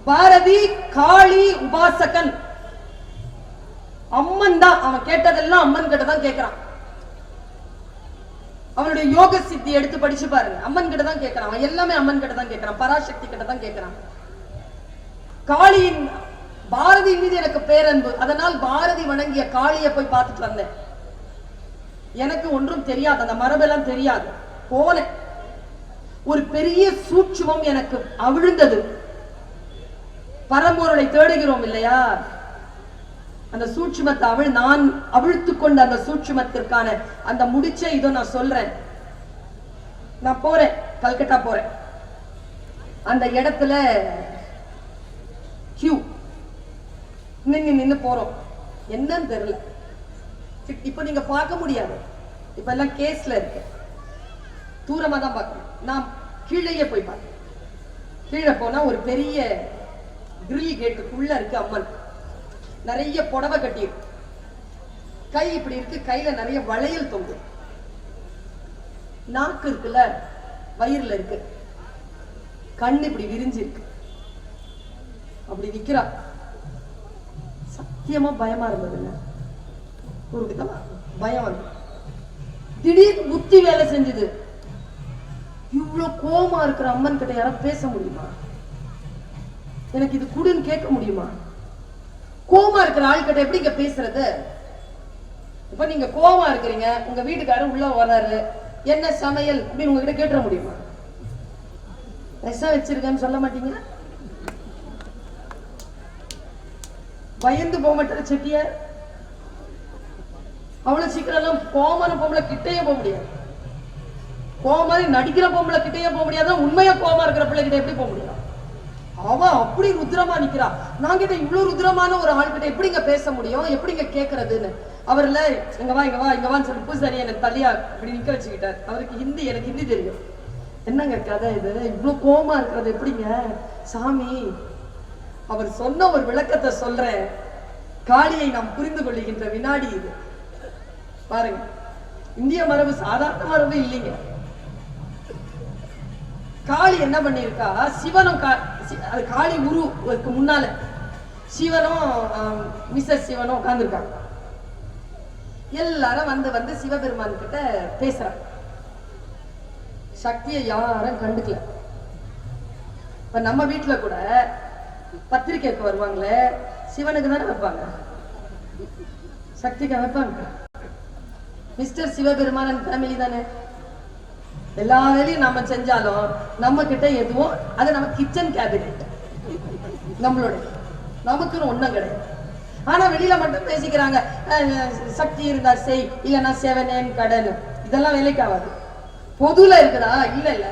பாரதி காளி உபாசகன். அம்மன் தான் அவன் கேட்டதெல்லாம் அம்மன் கிட்ட தான் கேட்கிறான். அவனுடைய யோக சித்தி எடுத்து படிச்சு பாருங்க. அம்மன் கிட்ட தான் கேட்கிறான். அவன் எல்லாமே அம்மன் கிட்ட தான் கேட்கிறான். பராசக்தி கிட்ட தான் கேட்கிறான். காளியின் பாரதியின் மீது எனக்கு பேரன்பு. அதனால் பாரதி வணங்கிய காளியை போய் பார்த்துட்டு வந்தேன். எனக்கு ஒன்றும் தெரியாது, அந்த மரபெல்லாம் தெரியாது. போனேன். ஒரு பெரிய சூட்சுமம் எனக்கு அவிழ்ந்தது. பரம்பொருளை தேடுகிறோம் இல்லையா, அந்த சூட்சுமத்தை நான் அவிழ்த்து கொண்ட அந்த சூட்சுமத்திற்கான அந்த முடிச்சை இதோ நான் சொல்றேன். நான் போறேன், கல்கட்டா போறேன். அந்த இடத்துல கியூ நின்னு போறோம். என்னன்னு தெரியல. இப்ப நீங்க பார்க்க முடியாது, இப்ப எல்லாம் கேஸ்ல இருக்கு. தூரமா தான் பார்க்கணும். நான் கீழேயே போய் பார்த்தேன். கீழே போனா ஒரு பெரிய கிரில் கேட்டுக்குள்ள இருக்கு அம்மன். நிறைய புடவை கட்டி, கை இப்படி இருக்கு, கையில நிறைய வளையல் தொங்கு. நாக்கு இருக்குல்ல, வயிறுல இருக்கு. கண்ணு இப்படி விரிஞ்சு இருக்கு. அப்படி நிக்கிறா. சத்தியமா பயமா இருந்ததுங்க. ஒரு விதமா பயம் வந்து திடீர்னு புத்தி வேலை செஞ்சது. இவ்வளவு கோமா இருக்கிற அம்மன் கிட்ட யாராவது பேச முடியுமா? எனக்கு இது குடுன்னு கேட்க முடியுமா? கோமா இருக்கிற ஆள் கிட்ட எப்படி இங்க பேசுறது? இப்ப நீங்க கோமா இருக்கிறீங்க, உங்க வீட்டுக்காரர் உள்ள வராரு, என்ன சமையல் அப்படின்னு உங்ககிட்ட கேட்டுற முடியுமா? விஷம் வச்சிருக்கேன்னு சொல்ல மாட்டீங்க? பயந்து போக மாட்டாரு செட்டியார். அவ்வளவு சீக்கிரம் எல்லாம் கோமான பொம்பளை கிட்டேயே போக முடியாது. கோமாரி நடிக்கிற பொம்பளை கிட்டேயே போக முடியாது. உண்மையா கோமா இருக்கிற பிள்ளை கிட்ட எப்படி போக முடியும்? அவன் அப்படி ருத்ரமா நிக்கிறா. நான் கிட்ட இவ்வளவு ருத்ரமான ஒரு ஆள் கிட்ட எப்படிங்க பேச முடியும், எப்படிங்க கேட்கறதுன்னு. அவர்ல இங்க வா இங்க வா இங்க வான்னு சொல்லி பூசாரி எனக்கு தலியா இப்படி நிக்க வச்சுக்கிட்டார். அவருக்கு ஹிந்தி, எனக்கு ஹிந்தி தெரியும். என்னங்க கதை இது, இவ்வளவு கோமா இருக்கிறது எப்படிங்க? சாமி, அவர் சொன்ன ஒரு விளக்கத்தை சொல்றேன். காளியை நாம் புரிந்து கொள்ளுகின்ற வினாடி இது. பாருங்க, இந்திய மரபு சாதாரண மரபு இல்லைங்க. காளி என்ன பண்ணிருக்கா, சிவனும் காளி உருவுக்கு முன்னால சிவனும் மிஸ்ஸஸ் சிவனும் உட்கார்ந்துருக்காங்க. எல்லாரும் வந்து சிவபெருமான் கிட்ட பேசுறாங்க. சக்தியை யாரும் கண்டுக்கல. இப்ப நம்ம வீட்டுல கூட பத்திரிக்கைக்கு வருவாங்களே, சிவனுக்கு தானே வைப்பாங்க, சக்திக்கு வைப்பாங்க. மிஸ்டர் சிவபெருமான் ஃபேமிலி தானே. எல்லா வேலையும் நம்ம செஞ்சாலும் நம்ம கிட்ட எதுவும் அது நம்ம கிச்சன் கேபினெட் நம்மளோட, நமக்குன்னு ஒண்ணும் கிடையாது. ஆனா வெளியில மட்டும் பேசிக்கிறாங்க, சக்தி இருந்தா செய், இல்லைன்னா செவனேன் கடன். இதெல்லாம் வேலைக்கு ஆகாது. பொதுல இருக்குதா? இல்ல இல்ல.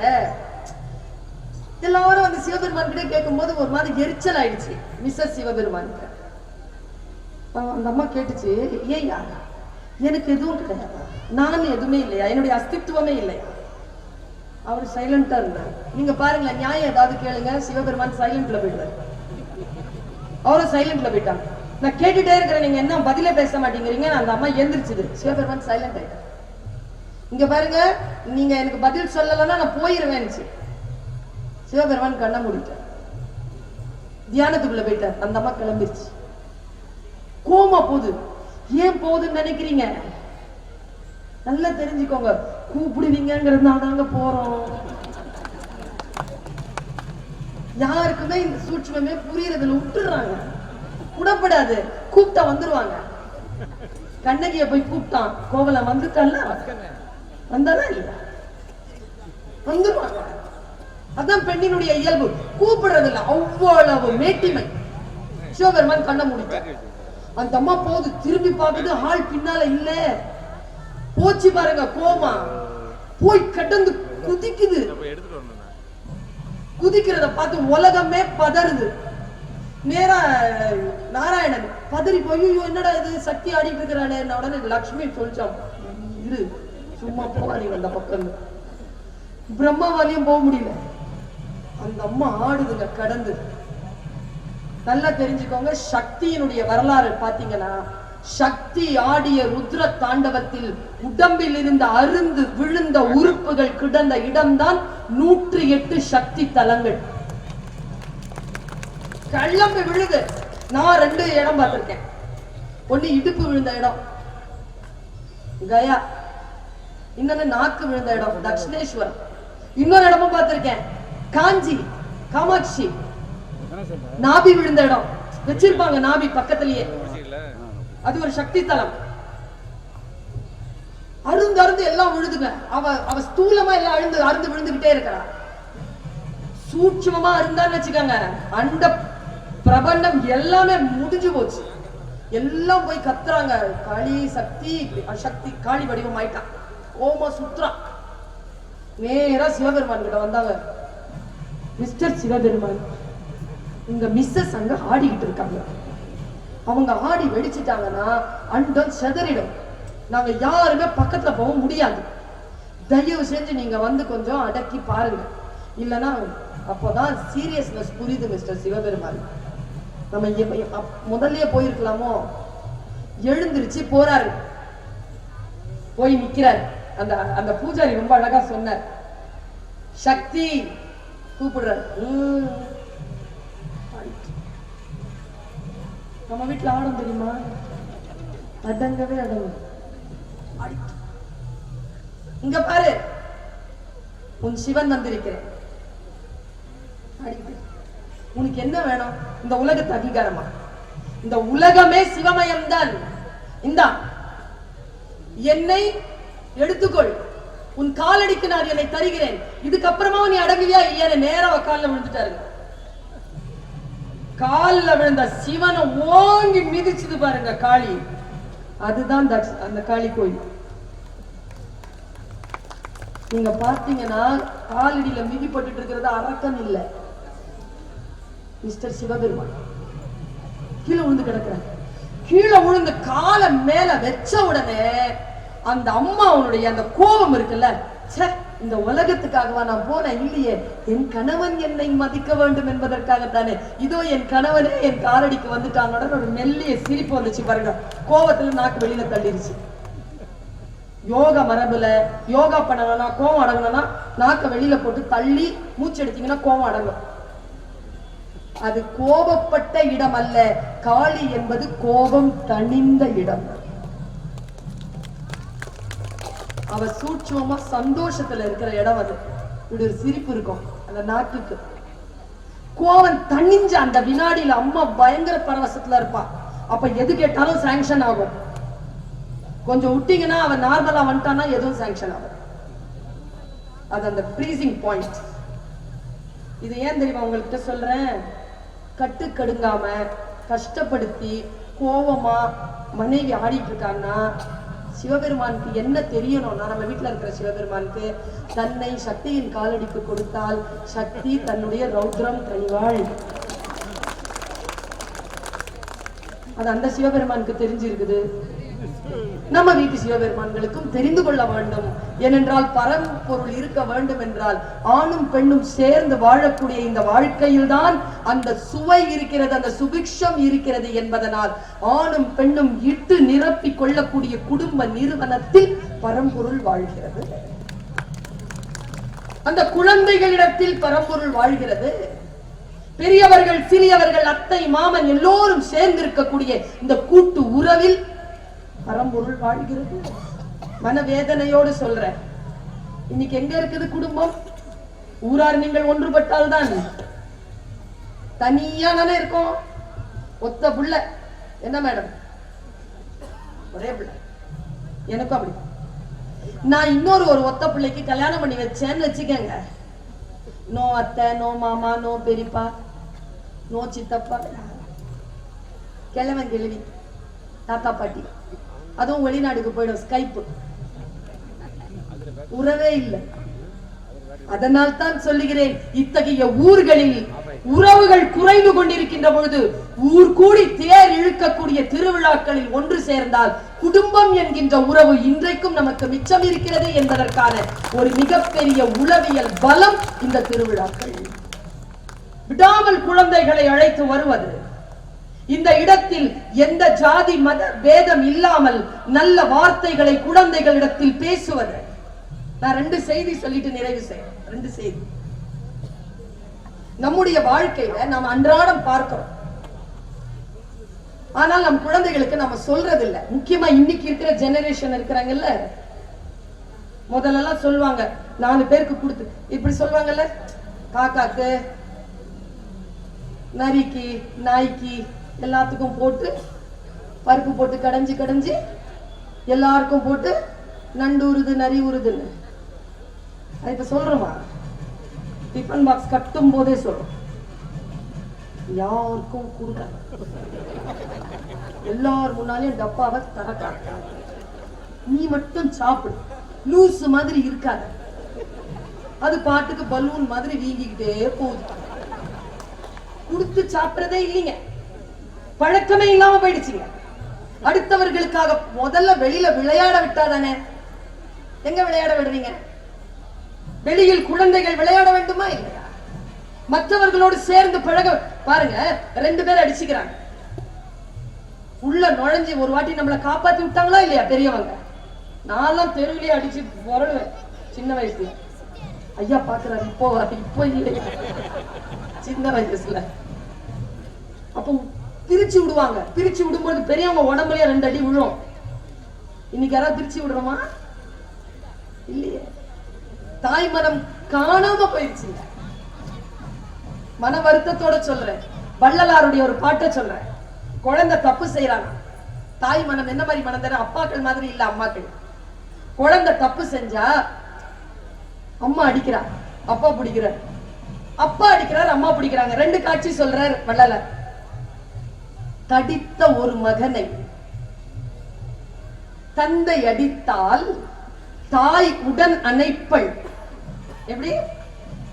எல்லாரும் வந்து சிவபெருமான் கிட்ட கேட்கும் போது ஒரு மாதிரி எரிச்சல் ஆயிடுச்சு மிஸ்ஸஸ் சிவபெருமான். அந்த அம்மா கேட்டுச்சு, ஏயா எனக்கு எதுவும் கிடையாது, நான் எதுவுமே இல்லையா, என்னுடைய அஸ்தித்வமே இல்லையா? அவர் சைலண்டா இருந்தார். நீங்க பாருங்களேன், நியாயம் ஏதாவது கேளுங்க, சிவபெருமான் சைலண்ட்ல போயிடுவார். அவரும் சைலண்ட்ல போயிட்டாங்க. நான் கேட்டுட்டே இருக்கிறேன், நீங்க என்ன பதிலே பேச மாட்டேங்கிறீங்க. அந்த அம்மா எந்திரிச்சுது, சிவபெருமான் சைலண்ட் ஆயிட்டார். இங்க பாருங்க, நீங்க எனக்கு பதில் சொல்லலைன்னா நான் போயிருவேன். சிவபெருமான் கண்ண மூடிட்டார், தியானத்துக்குள்ள போயிட்டார். அந்த அம்மா கிளம்பிருச்சு. கோமா போகுது. ஏன் போகுதுன்னு நினைக்கிறீங்க? நல்லா தெரிஞ்சுக்கோங்க, கூப்பிடுவீங்கிறதுனால தாங்க போறோம். யாருக்குமே இந்த சூட்சுமே புரியறதுல விட்டுறாங்க, விடப்படாது. கூப்பிட்டா வந்துருவாங்க. கண்ணகிய போய் கூப்பிட்டான், கோவலம் வந்துட்டான்ல, வந்தாதான் இல்லையா, வந்துருவாங்க. அதான் பெண்ணினுடைய இயல்பு, கூப்பிடுறது இல்ல. அவ்வளவு மேட்டிமை. சிவபெருமான் கண்ண முடிச்சார். அந்த அம்மா போது திரும்பி பார்க்குது, ஆள் பின்னால இல்ல. போச்சு பாருங்க கோமா. போய் கடந்து குதிக்குது. குதிக்கிறத பார்த்து உலகமே பதறுது. நேரா நாராயணன் பதறி போய், என்னடா இது சக்தி ஆடிட்டு இருக்கிறானே. உடனே லட்சுமி சொல்லிச்சான், இரு சும்மா போவாடி வந்த பக்கம். பிரம்மாவாலையும் போக முடியல. அந்த அம்மா ஆடுதுங்க கடந்து. நல்லா தெரிஞ்சுக்கோங்க, சக்தியினுடைய வரலாறு பாத்தீங்கன்னா சக்தி ஆடிய ருத்ர தாண்டவத்தில் உடம்பில் இருந்த அருந்து விழுந்த உறுப்புகள் கிடந்த இடம்தான் 108 சக்தி தலங்கள். கள்ளம்பு விழுது. நான் 2 இடம் பார்த்திருக்கேன். ஒண்ணு இடுப்பு விழுந்த இடம் கயா, இன்னொன்னு நாக்கு விழுந்த இடம் தட்சிணேஸ்வரம். இன்னொரு இடமும் பார்த்திருக்கேன் காஞ்சி காமாட்சி. நாபி விழுந்த இடம் வச்சிருப்பாங்க, நாபி பக்கத்திலேயே, அது ஒரு சக்தி தலம். அருந்து அருந்து எல்லாம் விழுதுங்க. அவ ஸ்தூலமா எல்லாம் அருந்து விழுந்துகிட்டே இருக்கிறா. சூட்சமா இருந்தான்னு வச்சுக்கோங்க, அந்த பிரபண்டம் எல்லாமே முடிஞ்சு போச்சு. எல்லாம் போய் கத்துறாங்க, காளி சக்தி அசக்தி காளி வடிவம் ஆயிட்டான். ஓமா சுத்ரா நேரா சிவபெருமான் கிட்ட வந்தாங்க. மிஸ்டர் சிவபெருமான், உங்க மிஸ்ஸஸ் அங்க ஆடிக்கிட்டு இருக்காங்க. அவங்க ஆடி வெடிச்சிட்டாங்கன்னா அண்டம் செதறிடும். நாங்க யாருமே பக்கத்துல போக முடியாது. தயவு செஞ்சு நீங்க வந்து கொஞ்சம் அடக்கி பாருங்க, இல்லைன்னா அப்போதான் சீரியஸ்னஸ் புரியுது மிஸ்டர் சிவபெருமான். நம்ம முதல்லயே போயிருக்கலாமோ. எழுந்திருச்சு போறாரு, போய் நிக்கிறாரு. அந்த பூஜாரி ரொம்ப அழகா சொன்னார், சக்தி கூப்பிடுறாரு. நம்ம வீட்டுல ஆடும் தெரியுமா, அடங்கவே அடங்கும். இங்க பாரு, உன் சிவன் வந்திருக்கிறேன். உனக்கு என்ன வேணும்? இந்த உலகத்து அங்கீகாரமா? இந்த உலகமே சிவமயம் தான். இந்த என்னை எடுத்துக்கொள், உன் காலடிக்கு நான் என்னை தருகிறேன். இதுக்கப்புறமா நீ அடங்குவியா இல்லையா? நேரா காலில் விழுந்துட்டாரு. காலில் விழுந்த சிவனை ஓங்கி மிதிச்சுது பாருங்க காளி. அதுதான் அந்த காளி கோயில். நீங்க பாத்தீங்கன்னா காலடியில மிதிப்பட்டு இருக்கிறது அரக்கன் இல்ல, மிஸ்டர் சிவபெருமான். கீழே விழுந்து கிடக்குறாங்க. கீழே விழுந்து காலை மேல வச்ச உடனே அந்த அம்மா அவனுடைய அந்த கோபம் இருக்குல்ல, இந்த உலகத்துக்காகவா நான் போனேன்? இல்லையே, என் கணவன் என்னை மதிக்க வேண்டும் என்பதற்காகத்தானே. இதோ என் கணவனே என் காலடிக்கு வந்துட்டாங்க. ஒரு மெல்லிய சிரிப்பு வந்துச்சு பாருங்க. கோபத்துல நாக்கு வெளியில தள்ளிருச்சு. யோகா மரபுல யோகா பண்ணணும்னா, கோபம் அடங்கணும்னா நாக்க வெளியில போட்டு தள்ளி மூச்சு எடுத்தீங்கன்னா கோபம் அடங்கும். அது கோபப்பட்ட இடம் அல்ல. காளி என்பது கோபம் தணிந்த இடம். அவ சூட்சமா சந்தோஷத்துல இருக்கிற இடம் அது. இப்படி ஒரு சிரிப்பு இருக்கும் அந்த நாட்டுக்கு. கோவம் தணிஞ்ச அந்த வினாடியில அம்மா பயங்கர பரவசத்துல இருப்பா. அப்ப எது கேட்டாலும் சாங்ஷன் ஆகும். கொஞ்சம் விட்டீங்கன்னா அவன் நார்மலா வந்துட்டானா எதுவும் சாங்ஷன் ஆகும். அது அந்த ஃப்ரீசிங் பாயிண்ட். இது ஏன் தெரியுமா உங்கள்கிட்ட சொல்றேன்? கட்டுக்கடுங்காம கஷ்டப்படுத்தி கோவமா மனைவி ஆடிட்டு இருக்காங்கன்னா சிவபெருமானுக்கு என்ன தெரியணும்னா, நம்ம வீட்டுல இருக்கிற சிவபெருமானுக்கு தன்னை சக்தியின் காலடிக்கு கொடுத்தால் சக்தி தன்னுடைய ரௌத்ரம் கனிவாள். அது அந்த சிவபெருமானுக்கு தெரிஞ்சிருக்குது. நம்ம வீட்டு சிவபெருமான்களுக்கும் தெரிந்து கொள்ள வேண்டும். ஏனென்றால் பரம்பொருள் இருக்க வேண்டும் என்றால் ஆணும் பெண்ணும் சேர்ந்து வாழக்கூடிய இந்த வாழ்க்கையில் தான் அந்த சுவை இருக்கிறது, அந்த சுபிக்ஷம் இருக்கிறது என்பதனால் ஆணும் பெண்ணும் இட்டு நிரப்பி கொள்ளக்கூடிய குடும்ப நிறுவனத்தில் பரம்பொருள் வாழ்கிறது. அந்த குழந்தைகளிடத்தில் பரம்பொருள் வாழ்கிறது. பெரியவர்கள் சிறியவர்கள் அத்தை மாமன் எல்லோரும் சேர்ந்து இருக்கக்கூடிய இந்த கூட்டு உறவில் பரம்பொருள் வாழ்கிறது. மனவேதனையோடு சொல்ற, இன்னைக்கு எங்க இருக்குது குடும்பம்? ஊரார் நீங்கள் ஒன்றுபட்டால் தான். தனியா தானே இருக்கும். ஒத்த புள்ள என்ன மேடம், ஒரே பிள்ளை. எனக்கும் அப்படி. நான் இன்னொரு ஒத்த பிள்ளைக்கு கல்யாணம் பண்ணி வச்சேன்னு வச்சுக்கங்க, நோ அத்தை, நோ மாமா, நோ பெரியப்பா, நோ சித்தப்பா, கிழவன் கிழவி, தாத்தா பாட்டி, அதுவும் வெளிநாடுக்கு போயிடும். ஸ்கைப்பு உறவே இல்லை. அதனால் தான் சொல்லுகிறேன், இத்தகைய ஊர்களில் உறவுகள் குறைந்து கொண்டிருக்கின்ற பொழுது ஊர் கூடி தேர் இழுக்கக்கூடிய திருவிழாக்களில் ஒன்று சேர்ந்தால் குடும்பம் என்கின்ற உறவு இன்றைக்கும் நமக்கு மிச்சம் இருக்கிறது என்பதற்கான ஒரு மிகப்பெரிய உளவியல் பலம் இந்த திருவிழாக்கள். விடாமல் குழந்தைகளை அழைத்து வருவது, இந்த இடத்தில் எந்த ஜாதி மத பேதம் இல்லாமல் நல்ல வார்த்தைகளை குழந்தைகளிடத்தில் பேசுவது. நான் 2 செய்தி சொல்லிட்டு நிறைவு செய்யறேன். 2 செய்தி. நம்முடைய வாழ்க்கையில நாம் அன்றாடம் பார்க்கிறோம், ஆனால் நம் குழந்தைகளுக்கு நம்ம சொல்றது இல்ல. முக்கியமா இன்னைக்கு இருக்கிற ஜெனரேஷன் இருக்கிறாங்கல்ல, முதல்ல சொல்லுவாங்க 4 பேருக்கு கொடுத்து இப்படி சொல்லுவாங்கல்ல, காக்காக்கு நரிக்கு நாய்க்கு எல்லாத்துக்கும் போட்டு பருப்பு போட்டு கடைஞ்சி கடைஞ்சி எல்லாருக்கும் போட்டு நண்டு உருது நரி உருதுன்னு. அது இப்ப சொல்றோமா? டிஃபன் பாக்ஸ் கட்டும் போதே சொல்றோம், யாருக்கும் கொடுக்க, எல்லாரும் முன்னாலேயும் டப்பாவை தரக்காட்ட, நீ மட்டும் சாப்பிடு, லூசு மாதிரி இருக்காது. அது பாட்டுக்கு பலூன் மாதிரி வீங்கிக்கிட்டே போகுது. கொடுத்து சாப்பிடுறதே இல்லைங்க, பழக்கமே இல்லாம போயிடுச்சுங்க. அடுத்தவர்களுக்காக முதல்ல வெளியில விளையாட விட்டாதானே. எங்க விளையாட விடுறீங்க? வெளியில் குழந்தைகள் விளையாட வேண்டுமா இல்லையா? மற்றவர்களோடு சேர்ந்து பழக பாருங்க. 2 பேர் அடிச்சுக்கிறாங்க, உள்ள நுழைஞ்சு ஒரு வாட்டி நம்மளை காப்பாத்தி விட்டாங்களா இல்லையா பெரியவங்க? நான்லாம் தெருவிலேயே அடிச்சு பொருளுவேன் சின்ன வயசுல. ஐயா பாக்குறாரு, இப்போ இல்லை, சின்ன வயசுல. அப்போ பிரிச்சு விடுவாங்க. பிரிச்சு விடும்போது பெரியவங்க உடம்புலயே 2 அடி விழும். இன்னைக்கு யாராவது பிரிச்சு விடுறோமா? இல்லையே. தாய் மனம் காணாம போயிடுச்சுங்க. மன வருத்தத்தோட சொல்றேன். வள்ளலாருடைய ஒரு பாட்டை சொல்றேன். குழந்தை தப்பு செய்யறாங்க, தாய் மனம் என்ன மாதிரி மனம் தானே, அப்பாக்கள் மாதிரி இல்ல அம்மாக்கள். குழந்தை தப்பு செஞ்சா அம்மா அடிக்கிறார், அப்பா பிடிக்கிறார், அப்பா அடிக்கிறார், அம்மா பிடிக்கிறாங்க. 2 காட்சி சொல்றார் வள்ளலார். தடித்த ஒரு மகனை தந்தை அடித்தால் தாய் உடன் அணைப்பள். எப்படி?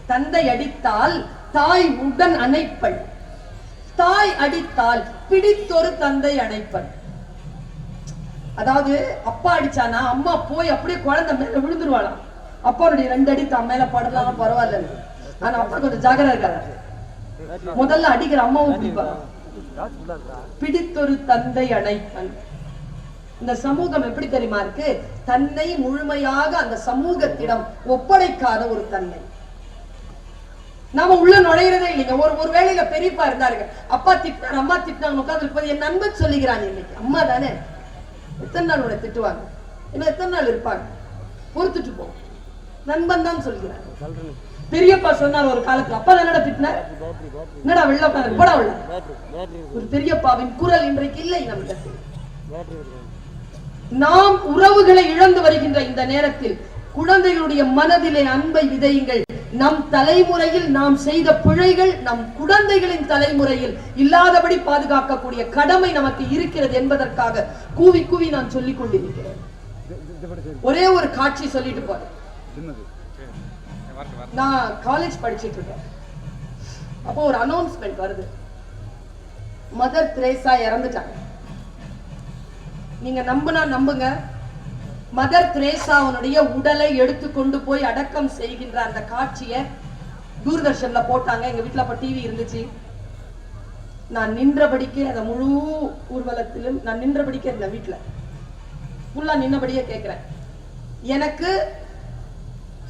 தந்தை அடித்தால் தாய் உடன் அணைப்பள், தாய் அடித்தால் பிடித்தொரு தந்தை அணைப்பள். அதாவது அப்பா அடிச்சானா அம்மா போய் அப்படியே குழந்தை மேல விழுந்துருவாளாம். அப்பாவுடைய 2 அடி தான் மேல படலாம் பரவாயில்ல, ஆனா அப்பா கொஞ்சம் ஜாகிரதை இருக்காரு. முதல்ல அடிக்கிற அம்மாவும் பிடிப்பாங்க. பிடித்தொரு தந்தை அணைப்பன். இந்த சமூகம் எப்படி தெரியுமா இருக்கு? தன்னை முழுமையாக அந்த சமூகத்திடம் ஒப்படைக்காத ஒரு தன்மை. நாம உள்ள நுழையிறதே இல்லைங்க. ஒரு வேளையில பெரியப்பா இருந்தாருங்க, அப்பா திட்டினார், அம்மா திட்டினாங்க, உட்கார்ந்து என் நண்பன் சொல்லிக்கிறான். இன்னைக்கு அம்மா தானே, எத்தனை நாள் உன்னை திட்டுவாங்க, இன்னும் எத்தனை நாள் இருப்பாங்க, பொறுத்துட்டு போ, நண்பன் தான் சொல்கிறார். பெரியப்பா சொன்னார் ஒரு காலத்துல, அப்பா தானடா திட்டினார், என்னடா வெள்ள உட்காந்து போடா உள்ள. ஒரு பெரியப்பாவின் குரல் இன்றைக்கு இல்லை நம்மிடத்தில். நாம் உறவுகளை இழந்து வருகின்ற இந்த நேரத்தில் குழந்தைகளுடைய மனதிலே அன்பை விதையுங்கள். நம் தலைமுறையில் நாம் செய்த பிழைகள் நம் குழந்தைகளின் தலைமுறையில் இல்லாதபடி பாதுகாக்கக்கூடிய கடமை நமக்கு இருக்கிறது என்பதற்காக கூவி கூவி நான் சொல்லிக் கொண்டிருக்கிறேன். ஒரே ஒரு காட்சி சொல்லிட்டு போறேன். நான் காலேஜ் படிச்சிட்டு இருக்கேன். அப்போ ஒரு அனௌன்ஸ்மெண்ட் வருது, மதர் தெரேசா இறந்துட்டாங்க. நீங்க நம்புனா நம்புங்க, மதர் தெரேசாவுடைய உடலை எடுத்து கொண்டு போய் அடக்கம் செய்கின்ற அந்த காட்சியை தூர்தர்ஷன்ல போட்டாங்க. எங்க வீட்டுல அப்ப டிவி இருந்துச்சு. நான் நின்றபடிக்கு அந்த முழு ஊர்வலத்திலும் நான் நின்றபடிக்கு இருந்தேன். வீட்டுல ஃபுல்லா நின்னபடியே கேட்கிறேன். எனக்கு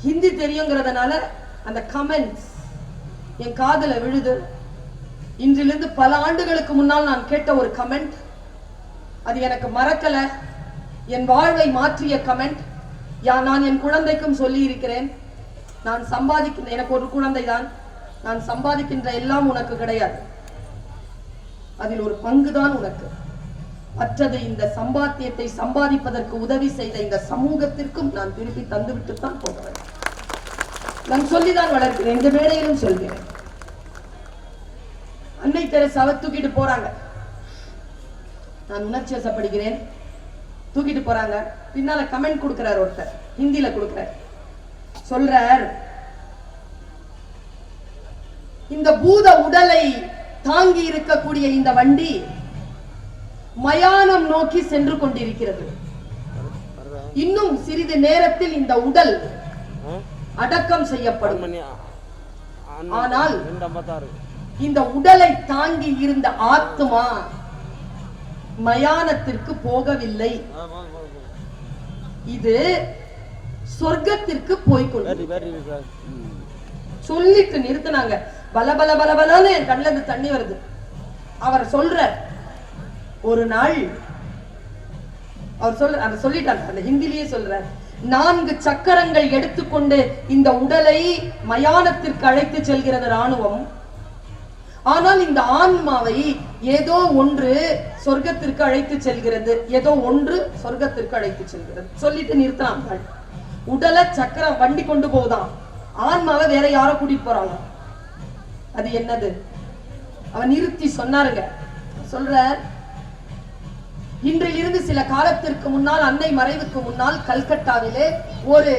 ஹிந்தி தெரியுங்கிறதுனால அந்த கமெண்ட்ஸ் என் காதுல விழுது. இன்றிலிருந்து பல ஆண்டுகளுக்கு முன்னால் நான் கேட்ட ஒரு கமெண்ட், அது எனக்கு மறக்கல, என் வாழ்வை மாற்றிய கமெண்ட். நான் என் குழந்தைக்கும் சொல்லி இருக்கிறேன், நான் சம்பாதிக்கின்ற, எனக்கு ஒரு குழந்தை தான், நான் சம்பாதிக்கின்ற எல்லாம் உனக்கு கிடையாது, அதில் ஒரு பங்குதான் உனக்கு. மற்றது இந்த சம்பாத்தியத்தை சம்பாதிப்பதற்கு உதவி செய்த இந்த சமூகத்திற்கும் நான் திருப்பி தந்துவிட்டு தான் போகிறேன். நான் சொல்லிதான் வளர்க்கிறேன், இந்த வேளையிலும் சொல்கிறேன். அன்னை தெரேசாவை தூக்கிட்டு போறாங்க. நான் உணர்ச்சி வசப்படுகிறேன். தூக்கிட்டு போறாங்க. பின்னால கமெண்ட் கொடுக்கிறார் ஒருத்தர், ஹிந்தியில கொடுக்கிறார். சொல்றார், இந்த பூத உடலை தாங்கி இருக்கக்கூடிய இந்த வண்டி மயானம் நோக்கி சென்று கொண்டிருக்கிறது. இன்னும் சிறிது நேரத்தில் இந்த உடல் அடக்கம் செய்யப்படும். ஆனால் இந்த உடலை தாங்கி இருந்த ஆத்மா மயானத்திற்கு போகவில்லை, இது சொர்க்கத்திற்கு போய்கொண்டு சொல்லிட்டு நிறுத்தினாங்க. பல பல பல பலன்னு என் கண்ணுல இருந்து தண்ணி வருது. அவர் சொல்ற ஒரு நாள் அவர் சொல்ற அவர் சொல்லிட்டாங்க, அந்த ஹிந்திலேயே சொல்ற, 4 சக்கரங்கள் எடுத்துக்கொண்டு இந்த உடலை மயானத்திற்கு அழைத்து செல்கிறது ராணுவம். ஆனால் இந்த ஆன்மாவை ஏதோ ஒன்று சொர்க்கத்திற்கு அழைத்து செல்கிறது, ஏதோ ஒன்று சொர்க்கத்திற்கு அழைத்து செல்கிறது. சொல்லிட்டு நிறுத்தினாங்க. உடலை சக்கரம் வண்டி கொண்டு போகுதான், ஆன்மாவை வேற யாரோ கூட்டிட்டு போறாங்க. அது என்னது? அவன் நிறுத்தி சொன்னாருங்க. சொல்ற, இன்றிலிருந்து சில காலத்திற்கு முன்னால், அன்னை மறைவுக்கு முன்னால், கல்கட்டாவிலே ஒரு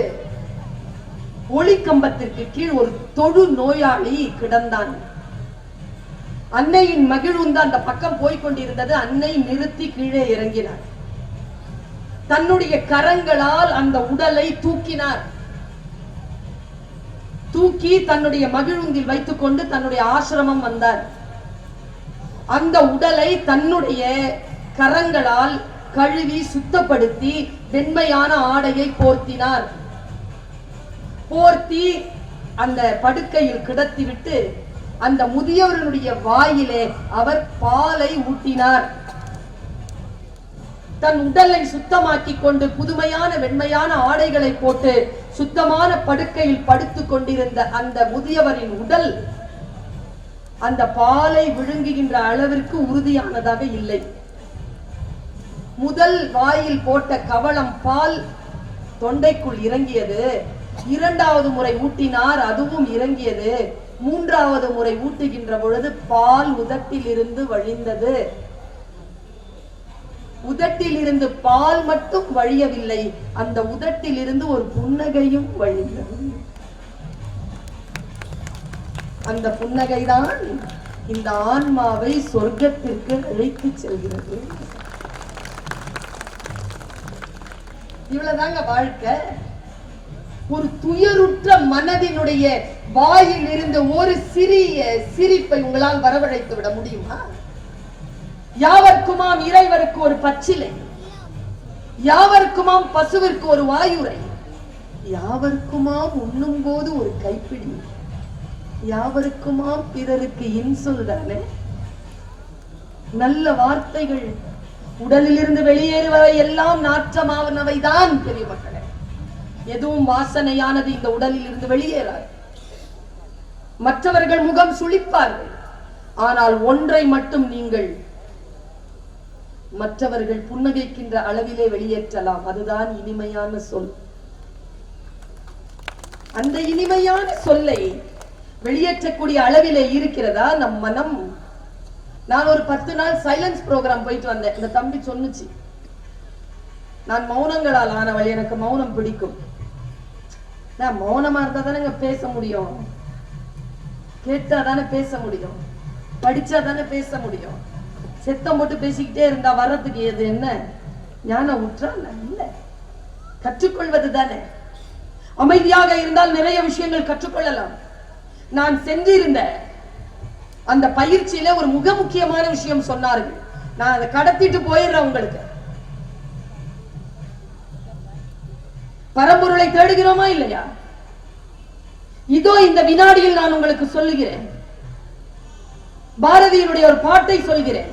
ஒளி கம்பத்திற்கு கீழ் ஒரு தொழு நோயாளி கிடந்தான். அன்னையின் மகிழ்வுந்து அந்த பக்கம் போய்கொண்டிருந்தது. அன்னை நிறுத்தி கீழே இறங்கினார். தன்னுடைய கரங்களால் அந்த உடலை தூக்கினார். தூக்கி தன்னுடைய மகிழுந்தில் வைத்துக் கொண்டு தன்னுடைய ஆசிரமம் வந்தார். அந்த உடலை தன்னுடைய கரங்களால் கழுவி சுத்தப்படுத்தி வெண்மையான ஆடையை போர்த்தினார். போர்த்தி அந்த படுக்கையில் கிடத்திவிட்டு அந்த முதியவருடைய வாயிலே அவர் பாலை ஊட்டினார். தன் உடலை சுத்தமாக்கி கொண்டு புதுமையான வெண்மையான ஆடைகளை போட்டு சுத்தமான படுக்கையில் படுத்துக் கொண்டிருந்த அந்த முதியவரின் உடல் அந்த பாலை விழுங்குகின்ற அளவிற்கு உறுதியானதாக இல்லை. முதல் வாயில் போட்ட கவளம் பால் தொண்டைக்குள் இறங்கியது. 2வது முறை ஊட்டினார், அதுவும் இறங்கியது. 3வது முறை ஊட்டுகின்ற பொழுது பால் உதட்டில் இருந்து வழிந்தது. உதட்டில் இருந்து பால் மட்டும் வழியவில்லை, அந்த உதட்டில் இருந்து ஒரு புன்னகையும் வழிந்தது. அந்த புன்னகைதான் இந்த ஆன்மாவை சொர்க்கத்திற்கு அழைத்து செல்கிறது. இவ்வளவுதாங்க வாழ்க்கை. ஒரு துயருற்ற மனதினுடைய வாயில் இருந்து ஒரு சிறிய சிரிப்பை உங்களால் வரவழைத்து விட முடியுமா? யாவர்க்குமாம் இறைவருக்கு ஒரு பச்சிலை, யாவர்க்குமாம் பசுவிற்கு ஒரு வாயுரை, யாவர்க்குமாம் உண்ணும் போது ஒரு கைப்பிடி, யாவருக்குமாம் பிறருக்கு இன்சொல் தானே. நல்ல வார்த்தைகள் உடலில் இருந்து வெளியேறுவவை எல்லாம் நாற்றமானவை தான் பெரிய மக்களே. எதுவும் வாசனையானது இந்த உடலில் இருந்து வெளியேறாது. மற்றவர்கள் முகம் சுளிப்பார்கள், ஆனால் ஒன்றை மட்டும் நீங்கள் மற்றவர்கள் புன்னகைக்கின்ற அளவிலே வெளியேற்றலாம். அதுதான் இனிமையான சொல். அந்த இனிமையான சொல்லை வெளியேற்றக்கூடிய அளவிலே இருக்கிறதா நம் மனம்? நான் ஒரு 10 நாள் சைலன்ஸ் ப்ரோக்ராம் போயிட்டு வந்தேன். இந்த தம்பி சொன்னுச்சு, நான் மௌனங்களால் ஆனவள், எனக்கு மௌனம் பிடிக்கும். நான் மௌனமா இருந்தா தானே பேச முடியும், கேட்டா தானே பேச முடியும், படிச்சா தானே பேச முடியும். செத்தம் போட்டு பேசிக்கிட்டே இருந்தா வர்றதுக்கு எது என்ன ஞானம் உற்றா? இல்ல, கற்றுக்கொள்வது தானே. அமைதியாக இருந்தால் நிறைய விஷயங்கள் கற்றுக்கொள்ளலாம். நான் சென்றிருந்த அந்த பயிற்சியில ஒரு மிக முக்கியமான விஷயம் சொன்னார்கள். நான் அதை கடத்திட்டு போயிடுறேன் உங்களுக்கு. பரம்பொருளை தேடுகிறோமா இல்லையா? இதோ இந்த வினாடியில் நான் உங்களுக்கு சொல்லுகிறேன். பாரதியினுடைய ஒரு பாட்டை சொல்கிறேன்.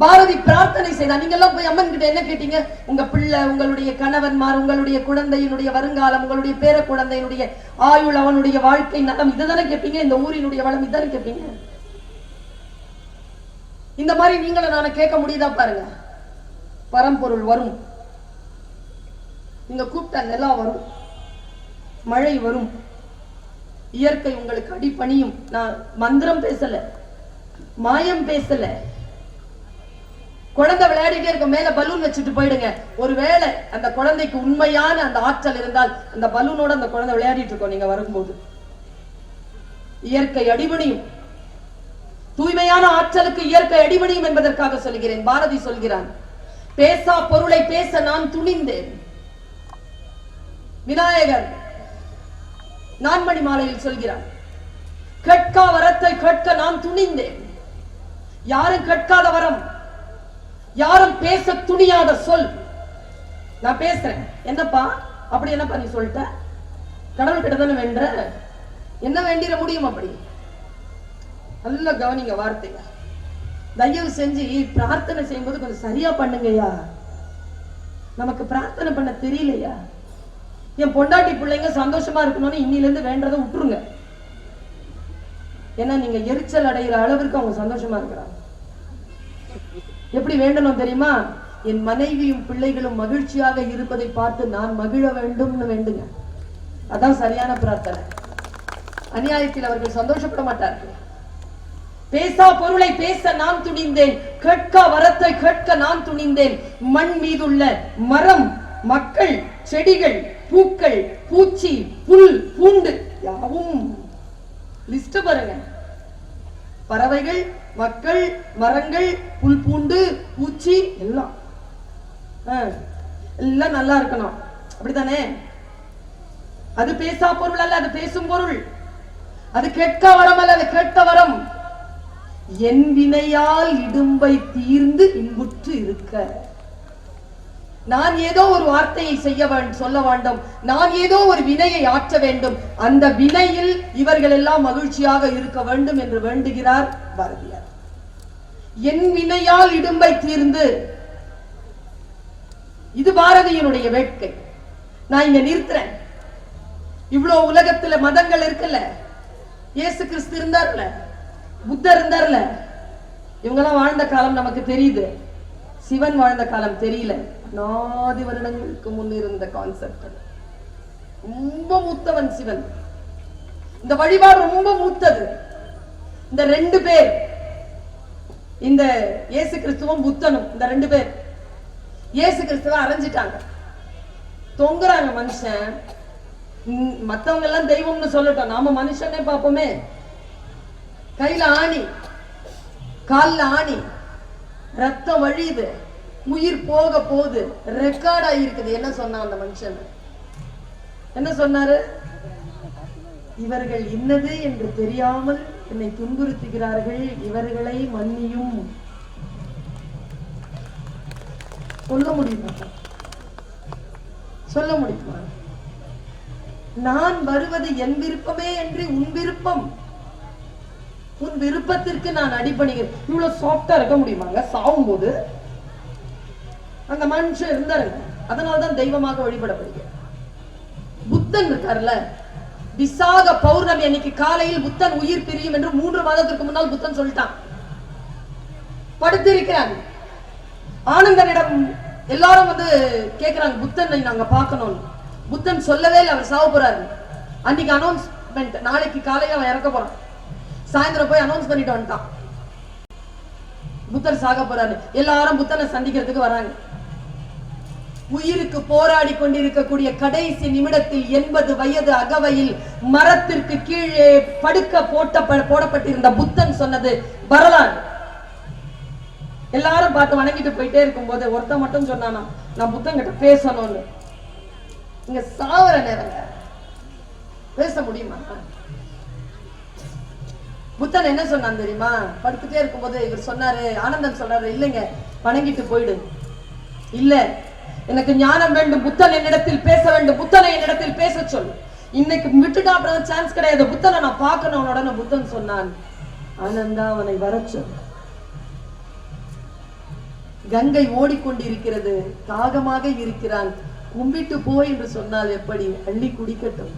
பாரதி பிரார்த்தனை செய்தார். நீங்க எல்லாம் போய் அம்மன் கிட்ட என்ன கேட்டீங்க? உங்க பிள்ளை, உங்களுடைய கணவன்மார், உங்களுடைய குழந்தையினுடைய வருங்காலம், உங்களுடைய பேர குழந்தையினுடைய ஆயுள், அவனுடைய வாழ்க்கை நலம், இதுதானே கேட்பீங்க. இந்த ஊரினுடைய வளம் இதுதானே கேட்பீங்க. இந்த மாதிரி நீங்கள நானே கேட்க முடியுதா பாருங்க. பரம்பொருள் வரும், நீங்க கூப்பிட்ட நிலம் வரும், மழை வரும், இயற்கை உங்களுக்கு அடிபணியும். நான் மந்திரம் பேசல, மாயம் பேசல. குழந்தை விளையாடிட்டே இருக்க, மேல பலூன் வச்சுட்டு போயிடுங்க. ஒருவேளை அந்த குழந்தைக்கு உண்மையான அந்த ஆற்றல் இருந்தால் அந்த பலூனோட அந்த குழந்தை விளையாடிட்டு இருக்கோம். நீங்க வரும்போது இயற்கை அடிபணியும். தூய்மையான ஆற்றலுக்கு இயற்கை அடிபணியும் என்பதற்காக சொல்கிறேன். பாரதி சொல்கிறான், பேசா பொருளை பேச நான் துணிந்தேன். விநாயகர் நான்மணி மாலையில் சொல்கிறான், கேட்கா வரத்தை கேட்க நான் துணிந்தேன். யாரும் கேட்காத வரம், யாரும் பேச துணியாத சொல். நான் பேசுறேன், என்னப்பா அப்படி என்னப்பா நீ சொல்லிட்ட, கடவுள் கிட்ட தானே வேண்ட, என்ன வேண்டிட முடியும்? அப்படி நல்ல கவனிங்க வார்த்தைய. தயவு செஞ்சு பிரார்த்தனை செய்யும்போது கொஞ்சம் சரியா பண்ணுங்கய்யா. நமக்கு பிரார்த்தனை பண்ண தெரியலையா? என் பொண்டாட்டி பிள்ளைங்க சந்தோஷமா இருக்கணும்னு இன்னில இருந்து வேண்டதை விட்டுருங்க. ஏன்னா நீங்க எரிச்சல் அடைகிற அளவிற்கு அவங்க சந்தோஷமா இருக்கிறாங்க. எப்படி வேண்டணும் தெரியுமா? என் மனைவியும் பிள்ளைகளும் மகிழ்ச்சியாக இருப்பதை பார்த்து நான் மகிழ வேண்டும்னு வேண்டுங்க. அதான் சரியான பிரார்த்தனை. அநியாயத்தில் அவர்கள் சந்தோஷப்பட மாட்டார்கள். பேசா பொருளை பேச நான் துணிந்தேன், கேட்க வரத்தை கேட்க நான் துணிந்தேன். மண் மீதுள்ள மரம், மக்கள், செடிகள், பூக்கள், பூச்சி, புல், பூண்டு யாவும் லிஸ்ட் பாருங்க. பறவைகள், மக்கள், மரங்கள், புல், பூண்டு, பூச்சி எல்லாம் எல்லாம் நல்லா இருக்கணும். அப்படித்தானே? அது பேசா பொருள் அல்ல, அது பேசும் பொருள். அது கேட்க வரம் அல்ல, அது கேட்க வரம். என் வினையால் இடும்பை தீர்ந்து இன்புற்று இருக்க. நான் ஏதோ ஒரு வார்த்தையை சொல்ல வேண்டும், நான் ஏதோ ஒரு வினையை ஆற்ற வேண்டும், அந்த வினையில் இவர்கள் எல்லாம் மகிழ்ச்சியாக இருக்க வேண்டும் என்று வேண்டுகிறார் பாரதியார். என் வினையால் இடும்பை தீர்ந்து, இது பாரதியினுடைய வேட்கை. நான் இங்க நிறுத்துறேன். இவ்வளவு உலகத்துல மதங்கள் இருக்குல்ல, இயேசு கிறிஸ்து இருந்தார்ல, புத்தர் இருந்தார்ல, இவங்கெல்லாம் வாழ்ந்த காலம் நமக்கு தெரியுது. சிவன் வாழ்ந்த காலம் தெரியல. 4 வருடங்களுக்கு முன் இருந்த கான்செப்ட். ரொம்ப மூத்தவன் சிவன். இந்த வழிபாடு ரொம்ப மூத்தது. இந்த 2 பேர், இந்த இயேசு கிறிஸ்துவும் புத்தனும், இந்த 2 பேர் இயேசு கிறிஸ்துவ அரைஞ்சிட்டாங்க. தொங்குறாங்க மனுஷன். மத்தவங்க எல்லாம் தெய்வம்னு சொல்லட்டும், நாம மனுஷனே பார்ப்போமே. கையில ஆணி, கால்ல ஆணி, ரத்தம் வழியுது, உயிர் போக போகுது, ரெக்கார்ட் ஆகிருக்குது. என்ன சொன்னான் அந்த மனுஷன்? என்ன சொன்னாரு? இவர்கள் இன்னது என்று தெரியாமல் என்னை துன்புறுத்துகிறார்கள், இவர்களை மன்னியும். சொல்ல முடியுமா? சொல்ல முடியுமா? நான் வருவது என் விருப்பமே என்று உன் விருப்பம். உன் விருப்பத்திற்கு நான் அடிபணிகிறேன். இவ்வளவு சாஃப்டா இருக்க முடியுமாங்க? சாவும் போது அந்த மனுஷன் இருந்தாருங்க. அதனால்தான் தெய்வமாக வழிபடப்படுகிறார். புத்தன் இருக்காருல்ல, விசாக பௌர்ணமி அன்னைக்கு காலையில் புத்தன் உயிர் பிரியும் என்று 3 மாதத்திற்கு முன்னால் புத்தன் சொல்லிட்டான். படுத்திருக்கிறாங்க. ஆனந்தனிடம் எல்லாரும் வந்து கேட்கிறாங்க, புத்தனை நாங்க பார்க்கணும். புத்தன் சொல்லவே இல்லை, அவர் சாவ போறாரு. அன்னைக்கு அனௌன்ஸ்மெண்ட், நாளைக்கு காலையில அவன் இறக்க போறான். சாயந்தரம் போய் அனௌன்ஸ் பண்ணிட்டு வந்துட்டான், புத்தர் சாக போறாரு. எல்லாரும் புத்தனை சந்திக்கிறதுக்கு வராங்க. உயிருக்கு போராடி கொண்டிருக்கக்கூடிய கடைசி நிமிடத்தில் 80 வயது அகவையில் மரத்திற்கு கீழே படுக்க போடப்பட்டிருந்த புத்தன் சொன்னது வரலாறு. எல்லாரும் பார்த்து வணங்கிட்டு போயிட்டே இருக்கும் போது ஒருத்த மட்டும் சொன்னானா, நான் புத்தன் கிட்ட பேசணும்னு. இங்க சாவர நேரங்க, பேச முடியுமா? புத்தன் என்ன சொன்னான் தெரியுமா? படுத்துட்டே இருக்கும்போது இவர் சொன்னாரு, ஆனந்தன் சொல்றாரு, இல்லைங்க வணங்கிட்டு போயிடு. இல்ல, எனக்கு ஞானம் வேண்டும், புத்தன் என்னிடத்தில் பேச வேண்டும், புத்தனை என்னிடத்தில் பேச சொல். இன்னைக்கு விட்டுட்டா அப்புறம் சான்ஸ் கிடையாது, புத்தனை நான் பார்க்கணும். உடனே புத்தன் சொன்னான், ஆனந்தா அவனை வர சொல். கங்கை ஓடிக்கொண்டிருக்கிறது, தாகமாக இருக்கிறான், கும்பிட்டு போய் என்று சொன்னால் எப்படி? அள்ளி குடிக்கட்டும்,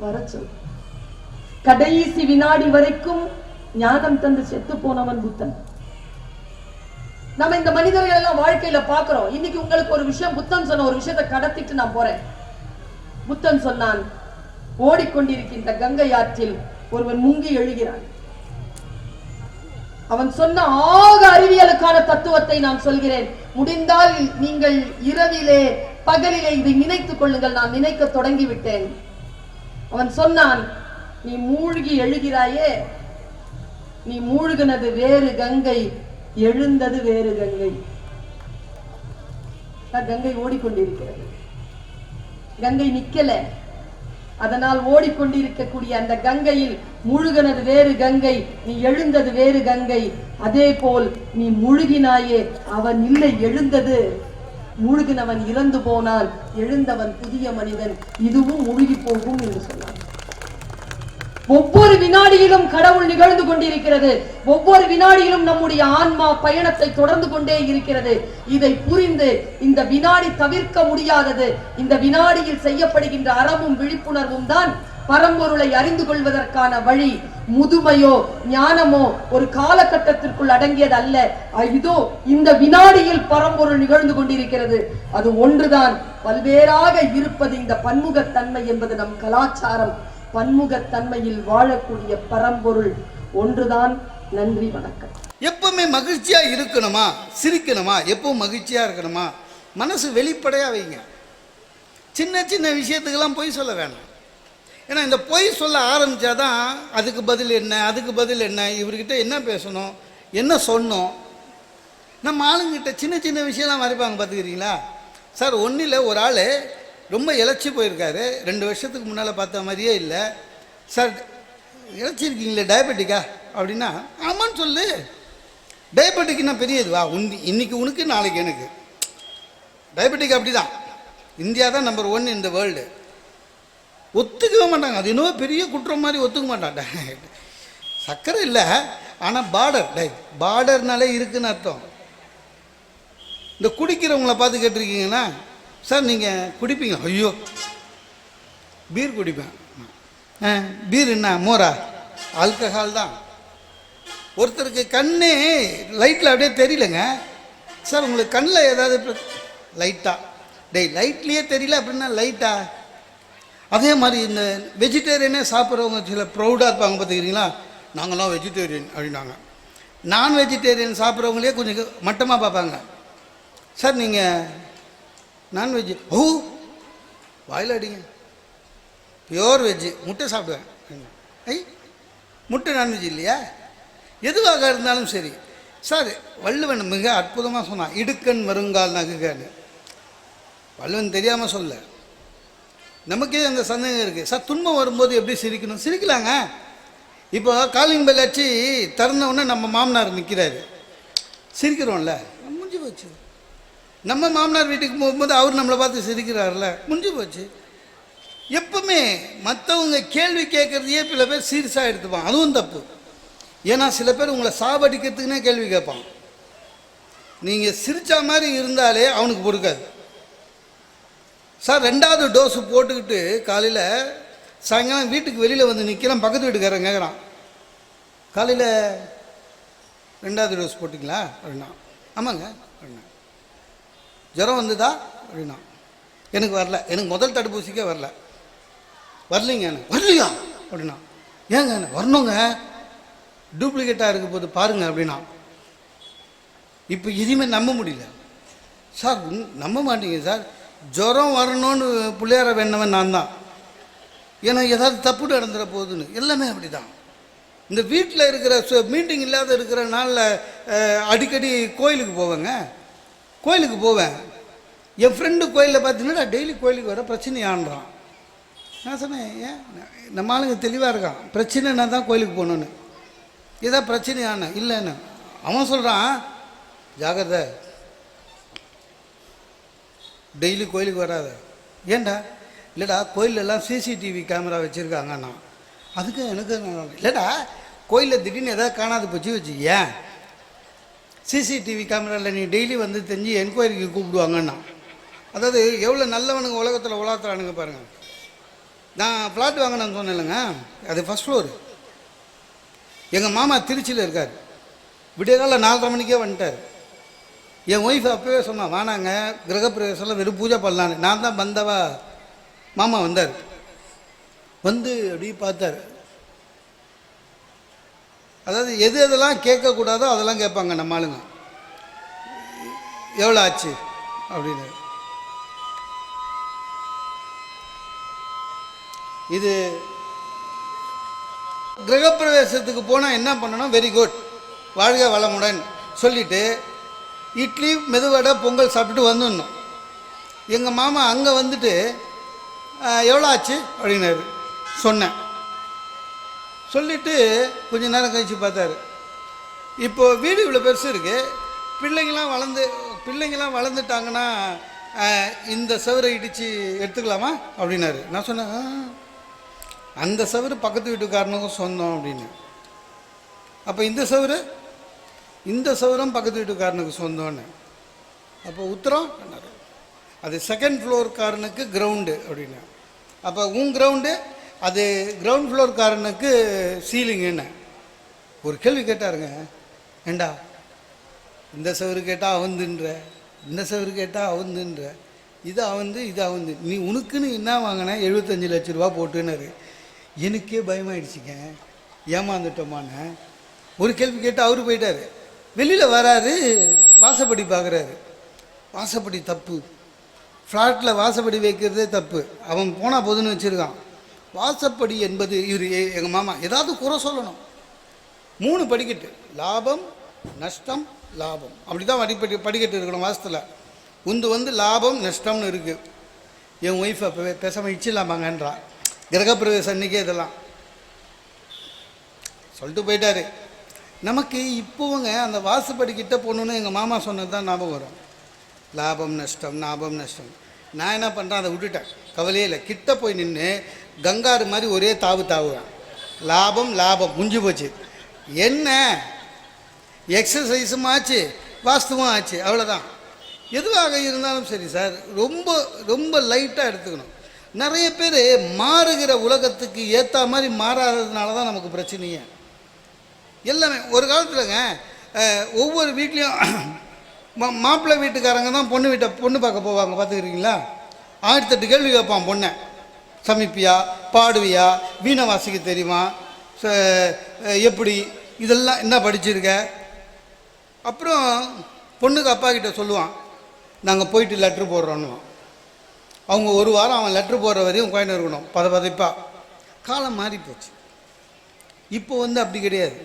வர சொல். கடைசி வினாடி வரைக்கும் ஞானம் தந்து செத்து போனவன் புத்தன். நம்ம இந்த மனிதர்கள் எல்லாம் வாழ்க்கையில பாக்குறோம். இன்னைக்கு உங்களுக்கு ஒரு விஷயம், புத்தன் சொன்ன ஒரு விஷயத்தை கடத்திட்டு நான் போறேன். புத்தன் சொன்னான், ஓடிக்கொண்டிருக்கின்ற கங்கை ஆற்றில் ஒருவன் முங்கி எழுகிறான். அவன் சொன்ன ஆக அறிவியலுக்கான தத்துவத்தை நான் சொல்கிறேன். முடிந்தால் நீங்கள் இரவிலே பகலிலே இதை நினைத்துக் கொள்ளுங்கள். நான் நினைக்க தொடங்கிவிட்டேன். அவன் சொன்னான், நீ மூழ்கி எழுகிறாயே, நீ மூழ்கினது வேறு கங்கை, எழுந்தது வேறு கங்கை. கங்கை ஓடிக்கொண்டிருக்கிறது. கங்கை நிக்கல, அதனால் ஓடிக்கொண்டிருக்கக்கூடிய அந்த கங்கையில் முழுகினது வேறு கங்கை, நீ எழுந்தது வேறு கங்கை. அதே போல் நீ முழுகினாயே, அவன் இல்லை எழுந்தது. முழுகினவன் இறந்து போனான், எழுந்தவன் புதிய மனிதன். இதுவும் முழுகி போகும் என்று சொன்னான். ஒவ்வொரு வினாடியிலும் கடவுள் நிகழ்ந்து கொண்டிருக்கிறது. ஒவ்வொரு வினாடியிலும் நம்முடைய ஆன்மா பயணத்தை தொடர்ந்து கொண்டே இருக்கிறது. இதை புரிந்து இந்த வினாடி தவிர்க்க முடியாதது. இந்த வினாடியில் செய்யப்படுகின்ற அறமும் விழிப்புணர்வும் தான் பரம்பொருளை அறிந்து கொள்வதற்கான வழி. முதுமையோ ஞானமோ ஒரு காலகட்டத்திற்குள் அடங்கியது அல்ல. இதோ இந்த வினாடியில் பரம்பொருள் நிகழ்ந்து கொண்டிருக்கிறது. அது ஒன்றுதான். பல்வேறாக இருப்பது இந்த பன்முகத்தன்மை என்பது நம் கலாச்சாரம். பன்முகத்தன்மையில் வாழக்கூடிய பரம்பொருள் ஒன்றுதான். நன்றி, வணக்கம். எப்பவுமே மகிழ்ச்சியா இருக்கணுமா, சிரிக்கணுமா, எப்பவும் மகிழ்ச்சியா இருக்கணுமா, மனசு வெளிப்படையா வைங்க. சின்ன சின்ன விஷயத்துக்கெல்லாம் பொய் சொல்ல வேணாம். ஏன்னா இந்த பொய் சொல்ல ஆரம்பிச்சாதான் அதுக்கு பதில் என்ன, அதுக்கு பதில் என்ன, இவர்கிட்ட என்ன பேசணும், என்ன சொன்னோம். நம்ம ஆளுங்கிட்ட சின்ன சின்ன விஷயம்லாம் மறைப்பாங்க. பார்த்துக்கிறீங்களா சார்? ஒன்றும் இல்லை, ஒரு ஆள் ரொம்ப இழைச்சி போயிருக்காரு. 2 வருஷத்துக்கு முன்னால் பார்த்த மாதிரியே இல்லை. சார் இழைச்சிருக்கீங்களே, டயபெட்டிக்கா அப்படின்னா, ஆமான்னு சொல்லு. டயபெட்டிக்னா பெரிய இதுவா? இன்னைக்கு உனக்கு நாளைக்கு எனக்கு. டயபெட்டிக் அப்படி தான். இந்தியா தான் நம்பர் 1 இந்த வேர்ல்டு. ஒத்துக்கவே மாட்டாங்க. அது இன்னும் பெரிய குற்றம் மாதிரி ஒத்துக்க மாட்டாங்க. சர்க்கரை இல்லை, ஆனால் பார்டர்னாலே இருக்குன்னு அர்த்தம். இந்த குடிக்கிறவங்கள பார்த்து கேட்டிருக்கீங்கன்னா, சார் நீங்கள் குடிப்பீங்க? ஐயோ பீர் குடிப்பேன். பீர் என்ன மோரா? ஆல்கஹால் தான். ஒருத்தருக்கு கண்ணே லைட்டில் அப்படியே தெரியலங்க. சார் உங்களுக்கு கண்ணில் ஏதாவது லைட்டா? லைட்லேயே தெரியல அப்படின்னா லைட்டா? அதே மாதிரி இந்த வெஜிடேரியனே சாப்பிட்றவங்க சில ப்ரௌடாக இருப்பாங்க. பார்த்துக்கிறீங்களா? நாங்களாம் வெஜிடேரியன் அப்படின்னாங்க. நான் வெஜிடேரியன் சாப்பிட்றவங்களே கொஞ்சம் மட்டமாக பார்ப்பாங்க. சார் நீங்கள் நான்வெஜ்ஜு? ஓ வாயில் அடிங்க, பியோர் வெஜ்ஜு, முட்டை சாப்பிடுவேன். ஐ முட்டை நான்வெஜ் இல்லையா? எதுவாக இருந்தாலும் சரி. சார் வள்ளுவன் மிக அற்புதமாக சொன்னான், இடுக்கண் வருங்கால் நகுகன்னு. வள்ளுவன் தெரியாமல் சொல்ல, நமக்கே அந்த சந்தேகம் இருக்குது. சார் துன்பம் வரும்போது எப்படி சிரிக்கணும்? சிரிக்கலாங்க. இப்போ காலிங் பெல் அடிச்சு திறந்தவுடனே நம்ம மாமனார் நிற்கிறாரு, சிரிக்கிறோம்ல, முடிஞ்சு போச்சு. நம்ம மாமனார் வீட்டுக்கு போகும்போது அவர் நம்மளை பார்த்து சிரிக்கிறார்ல, முடிஞ்சு போச்சு. எப்பவுமே மற்றவங்க கேள்வி கேட்குறதையே சில பேர் சீரியஸாக எடுத்துப்பான். அதுவும் தப்பு. ஏன்னா சில பேர் உங்களை சாவடிக்கிறதுக்குன்னே கேள்வி கேட்பான். நீங்கள் சிரிச்சா மாதிரி இருந்தாலே அவனுக்கு பொறுக்காது. சார் 2வது டோஸு போட்டுக்கிட்டு காலையில் சாயங்காலம் வீட்டுக்கு வெளியில் வந்து நிற்கிறான். பக்கத்து வீட்டுக்காரன் கேட்குறான், காலையில் 2வது டோஸ் போட்டிங்களா அப்படின்னா. ஆமாங்க அப்படின்னா. ஜுரம் வந்ததா அப்படின்னா. எனக்கு வரல, எனக்கு முதல் தடுப்பூசிக்கே வரலைங்க. எனக்கு வரலையா அப்படின்னா. ஏங்க என்ன வரணுங்க, டூப்ளிகேட்டாக இருக்க போது பாருங்க அப்படின்னா. இப்போ எதுவுமே நம்ப முடியல சார். நம்ப மாட்டீங்க சார், ஜுரம் வரணும்னு பிள்ளையார வேண்டவன் நான் தான். ஏன்னா ஏதாவது தப்பு நடந்துட போகுதுன்னு. எல்லாமே அப்படி தான். இந்த வீட்டில் இருக்கிற மீட்டிங் இல்லாத இருக்கிற நாளில் அடிக்கடி கோயிலுக்கு போவேன். என் ஃப்ரெண்டு கோயிலில் பார்த்தீங்கன்னா டெய்லி கோயிலுக்கு வர பிரச்சனையான்றான். நான் சொன்னேன், ஏன் நம்ம ஆளுங்க தெளிவாக இருக்கான், பிரச்சனைனா தான் கோயிலுக்கு போகணுன்னு. ஏதாவது பிரச்சனையான இல்லைன்னு அவன் சொல்கிறான். ஜாகிரதை, டெய்லி கோயிலுக்கு வராத. ஏண்டா? இல்லைடா கோயிலெல்லாம் சிசிடிவி கேமரா வச்சுருக்காங்கண்ணா. அதுக்கு எனக்கு இல்லைடா, கோயிலில் திடீர்னு எதாவது காணாது போச்சு வச்சு, ஏன் சிசிடிவி கேமராவில் நீ டெய்லி வந்து தெரிஞ்சு என்கொயரிக்கு கூப்பிடுவாங்கண்ணா. அதாவது எவ்வளோ நல்லவனுங்க உலகத்தில் உலகத்துறானுங்க பாருங்கள். நான் ஃப்ளாட் வாங்கினேன்னு சொன்னேன் இல்லைங்க, அது ஃபஸ்ட் ஃப்ளோரு. எங்கள் மாமா திருச்சியில் இருக்கார். விடிய காலம் 4:30 மணிக்கே வந்துட்டார். என் ஒய்ஃப் அப்போவே சொன்னான், வானாங்க கிரகப்பிரவேசம்லாம் வெறும் பூஜை பண்ணலான்னு. நான் தான் வந்தவா. மாமா வந்தார், வந்து அப்படி பார்த்தார். அதாவது எது எதெல்லாம் கேட்கக்கூடாதோ அதெல்லாம் கேட்பாங்க நம்ம ஆளுங்க. எவ்வளோ ஆச்சு அப்படின்னு. இது கிரகப்பிரவேசத்துக்கு போனால் என்ன பண்ணணும்? வெரி குட், வாழ்க வளமுடன் சொல்லிவிட்டு இட்லி மெதுவடை பொங்கல் சாப்பிட்டுட்டு வந்துடணும். எங்கள் மாமா அங்கே வந்துட்டு எவ்வளோ ஆச்சு அப்படின்னாரு. சொன்னேன். சொல்லிவிட்டு கொஞ்சம் நேரம் கழித்து பார்த்தாரு. இப்போது வீடு இவ்வளோ பெருசு இருக்குது, பிள்ளைங்களாம் வளர்ந்துட்டாங்கன்னா இந்த சவரை இடித்து எடுத்துக்கலாமா அப்படின்னாரு. நான் சொன்னேன், அந்த சவரு பக்கத்து வீட்டுக்காரனுக்கும் சொந்தம் அப்படின்னு. அப்போ இந்த சவரும் பக்கத்து வீட்டுக்காரனுக்கு சொந்தம்னு. அப்போ உத்தரம் அது செகண்ட் ஃப்ளோர்காரனுக்கு கிரவுண்டு அப்படின்னு. அப்போ உன் கிரவுண்டு அது கிரவுண்ட் ஃப்ளோர்காரனுக்கு சீலிங்குன்னு ஒரு கேள்வி கேட்டாருங்க. ஏண்டா இந்த சவரு கேட்டால் அவந்துன்ற, இந்த சவரு கேட்டால் அவந்துன்ற, இது அவந்து நீ உனக்குன்னு என்ன வாங்கின 75 லட்ச ரூபா போட்டுன்னாரு. எனக்கே பயமாயிடுச்சுங்க, ஏமாந்துட்டோமான்னு. ஒரு கேள்வி கேட்டு அவரு போயிட்டார். வெளியில் வராரு, வாசப்படி பார்க்குறாரு. வாசப்படி தப்பு, ஃப்ளாட்டில் வாசப்படி வைக்கிறதே தப்பு. அவன் போனால் போதுன்னு வச்சுருக்கான். வாசப்படி என்பது இவர் எங்கள் மாமா ஏதாவது குறை சொல்லணும். 3 படிக்கட்டு, லாபம் நஷ்டம் லாபம், அப்படி தான் படிக்கட்டு இருக்கணும் வாசத்தில். உந்து லாபம் நஷ்டம்னு இருக்குது. என் ஒய்ஃப் அப்போவே பேசாமல் இச்சிடலாமாங்கன்றா. கிரகப்பிரவேசம் அன்றைக்கே இதெல்லாம் சொல்லிட்டு போயிட்டாரு. நமக்கு இப்போவுங்க அந்த வாசப்படிக்கிட்ட போகணுன்னு எங்கள் மாமா சொன்னது தான் ஞாபகம் வரும். லாபம் நஷ்டம். நான் என்ன பண்ணுறேன், அதை விட்டுட்டேன். கவலையே இல்லை. கிட்ட போய் நின்று கங்காரு மாதிரி ஒரே தாவுவேன். லாபம் முடிஞ்சு போச்சு. என்ன எக்ஸசைஸும் ஆச்சு, வாஸ்துவும் ஆச்சு, அவ்வளோதான். எதுவாக இருந்தாலும் சரி சார், ரொம்ப ரொம்ப லைட்டாக எடுத்துக்கணும். நிறைய பேர் மாறுகிற உலகத்துக்கு ஏற்ற மாதிரி மாறாததுனால தான் நமக்கு பிரச்சனையே. எல்லாமே ஒரு காலத்தில்ங்க ஒவ்வொரு வீட்லேயும் மாப்பிள்ளை வீட்டுக்காரங்க தான் பொண்ணு பார்க்க போவாங்க. பார்த்துக்கிறீங்களா? 1008 கேள்வி கேட்பான் பொண்ணை. சமைப்பியா, பாடுவியா, வீணை வாசிக்க தெரியுமா, எப்படி, இதெல்லாம் என்ன படிச்சிருக்க. அப்புறம் பொண்ணுக்கு அப்பா கிட்ட சொல்லுவான், நாங்கள் போயிட்டு லெட்ரு போடுறோன்னு. அவங்க ஒரு வாரம் அவன் லெட்ரு போடுற வரையும் உட்காந்து இருக்கணும் பதப்பா. காலம் மாறி போச்சு. இப்போ அப்படி கிடையாது.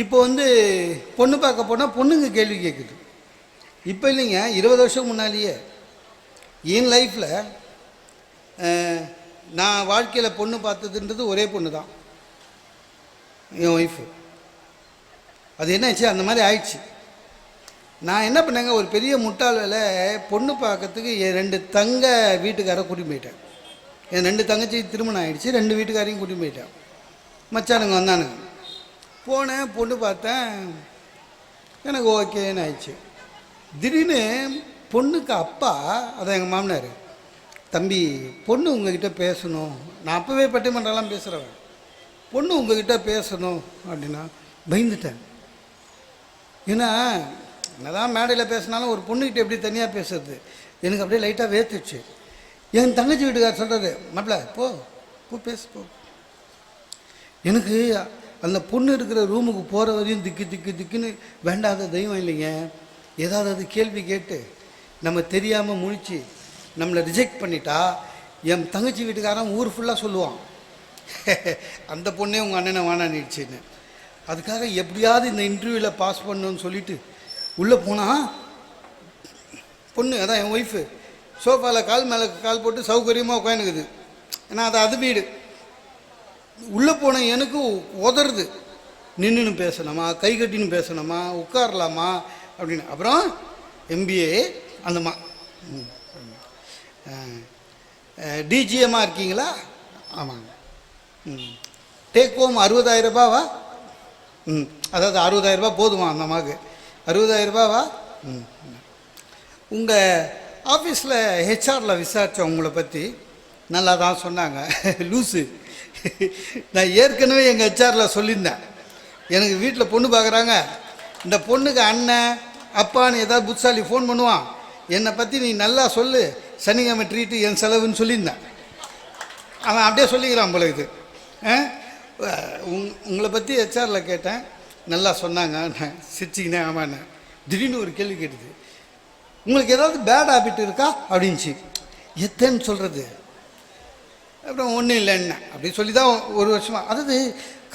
இப்போ பொண்ணு பார்க்க போனால் பொண்ணுங்க கேள்வி கேட்குது. இப்போ இல்லைங்க, 20 வருஷம் முன்னாலேயே என் லைஃப்பில் நான் வாழ்க்கையில் பொண்ணு பார்த்ததுன்றது ஒரே பொண்ணு தான், என் ஒய்ஃபு. அது என்னாச்சு, அந்த மாதிரி ஆயிடுச்சு. நான் என்ன பண்ணேங்க, ஒரு பெரிய முட்டாள் வேலை. பொண்ணு பார்க்கறதுக்கு என் 2 தங்க வீட்டுக்காரை கூட்டின்னு போயிட்டேன். என் 2 தங்கச்சி திருமணம் ஆகிடுச்சு. 2 வீட்டுக்காரையும் கூட்டின்னு போயிட்டேன். மச்சானுங்க வந்தானுங்க. போனேன், பொண்ணு பார்த்தேன், எனக்கு ஓகேன்னு ஆயிடுச்சு. திடீர்னு பொண்ணுக்கு அப்பா, அதான் எங்கள் மாமனார், தம்பி பொண்ணு உங்ககிட்ட பேசணும். நான் அப்போவே பட்டிமன்றம்லாம் பேசுகிறவன். பொண்ணு உங்ககிட்ட பேசணும் அப்படின்னா பயந்துட்டேன். ஏன்னா என்னதான் மேடையில் பேசினாலும் ஒரு பொண்ணுக்கிட்ட எப்படி தனியாக பேசுறது, எனக்கு அப்படியே லைட்டாக வேர்த்துச்சு. என் தங்கச்சி வீட்டுக்கார் சொல்கிறது, மாப்பிள்ள போ பேசு போ. எனக்கு அந்த பொண்ணு இருக்கிற ரூமுக்கு போகிற வரையும் திக்குன்னு வேண்டாத தெய்வம் இல்லைங்க. ஏதாவது அது கேள்வி கேட்டு நம்ம தெரியாமல் முழிச்சு நம்மளை ரிஜெக்ட் பண்ணிட்டா என் தங்கச்சி வீட்டுக்காரன் ஊர் ஃபுல்லாக சொல்லுவான், அந்த பொண்ணே உங்கள் அண்ணனை வானானிடுச்சின்னு. அதுக்காக எப்படியாவது இந்த இன்டர்வியூவில் பாஸ் பண்ணணும்னு சொல்லிவிட்டு உள்ளே போனால் பொண்ணு, அதான் என் ஒய்ஃபு, சோஃபாவில் கால் மேலே கால் போட்டு சௌகரியமாக உட்காந்துக்குது. ஏன்னா அது வீடு. உள்ளே போன எனக்கு உதறது, நின்றுன்னு பேசணுமா, கை கட்டின்னு பேசணுமா, உட்காரலாமா அப்படின்னு. அப்புறம் MBA அந்தம்மா டிஜிஎம்மாக இருக்கீங்களா? ஆமாங்க. டேக் ஹோம் 60,000 ரூபாவா? அதாவது 60,000 ரூபா போதுமா அந்த அம்மாவுக்கு? 60,000 ரூபாவா? உங்கள் ஆஃபீஸில் ஹெச்ஆரில் விசாரித்தோம் உங்களை பற்றி, நல்லா தான் சொன்னாங்க. லூஸு, நான் ஏற்கனவே எங்கள் ஹெச்ஆரில் சொல்லியிருந்தேன், எனக்கு வீட்டில் பொண்ணு பார்க்குறாங்க, இந்த பொண்ணுக்கு அண்ணன் அப்பான்னு ஏதாவது புத்தாலி ஃபோன் பண்ணுவான், என்னை பற்றி நீ நல்லா சொல்லு, சனிக்கிழமை ட்ரீட்டு என் செலவுன்னு சொல்லியிருந்தேன். அவன் அப்படியே சொல்லிக்கிறான் போல இது. உங்களை பற்றி ஹெச்ஆரில் கேட்டேன், நல்லா சொன்னாங்க, நான் சிரிச்சிக்கினேன். ஆமாண்ணே. திடீர்னு ஒரு கேள்வி கேட்டுது, உங்களுக்கு ஏதாவது பேட் ஹேபிட் இருக்கா அப்படின்ச்சு. எத்தன்னு சொல்கிறது? அப்புறம் ஒன்றும் இல்லைன்னா அப்படி சொல்லி தான் ஒரு வருஷமாக. அதாவது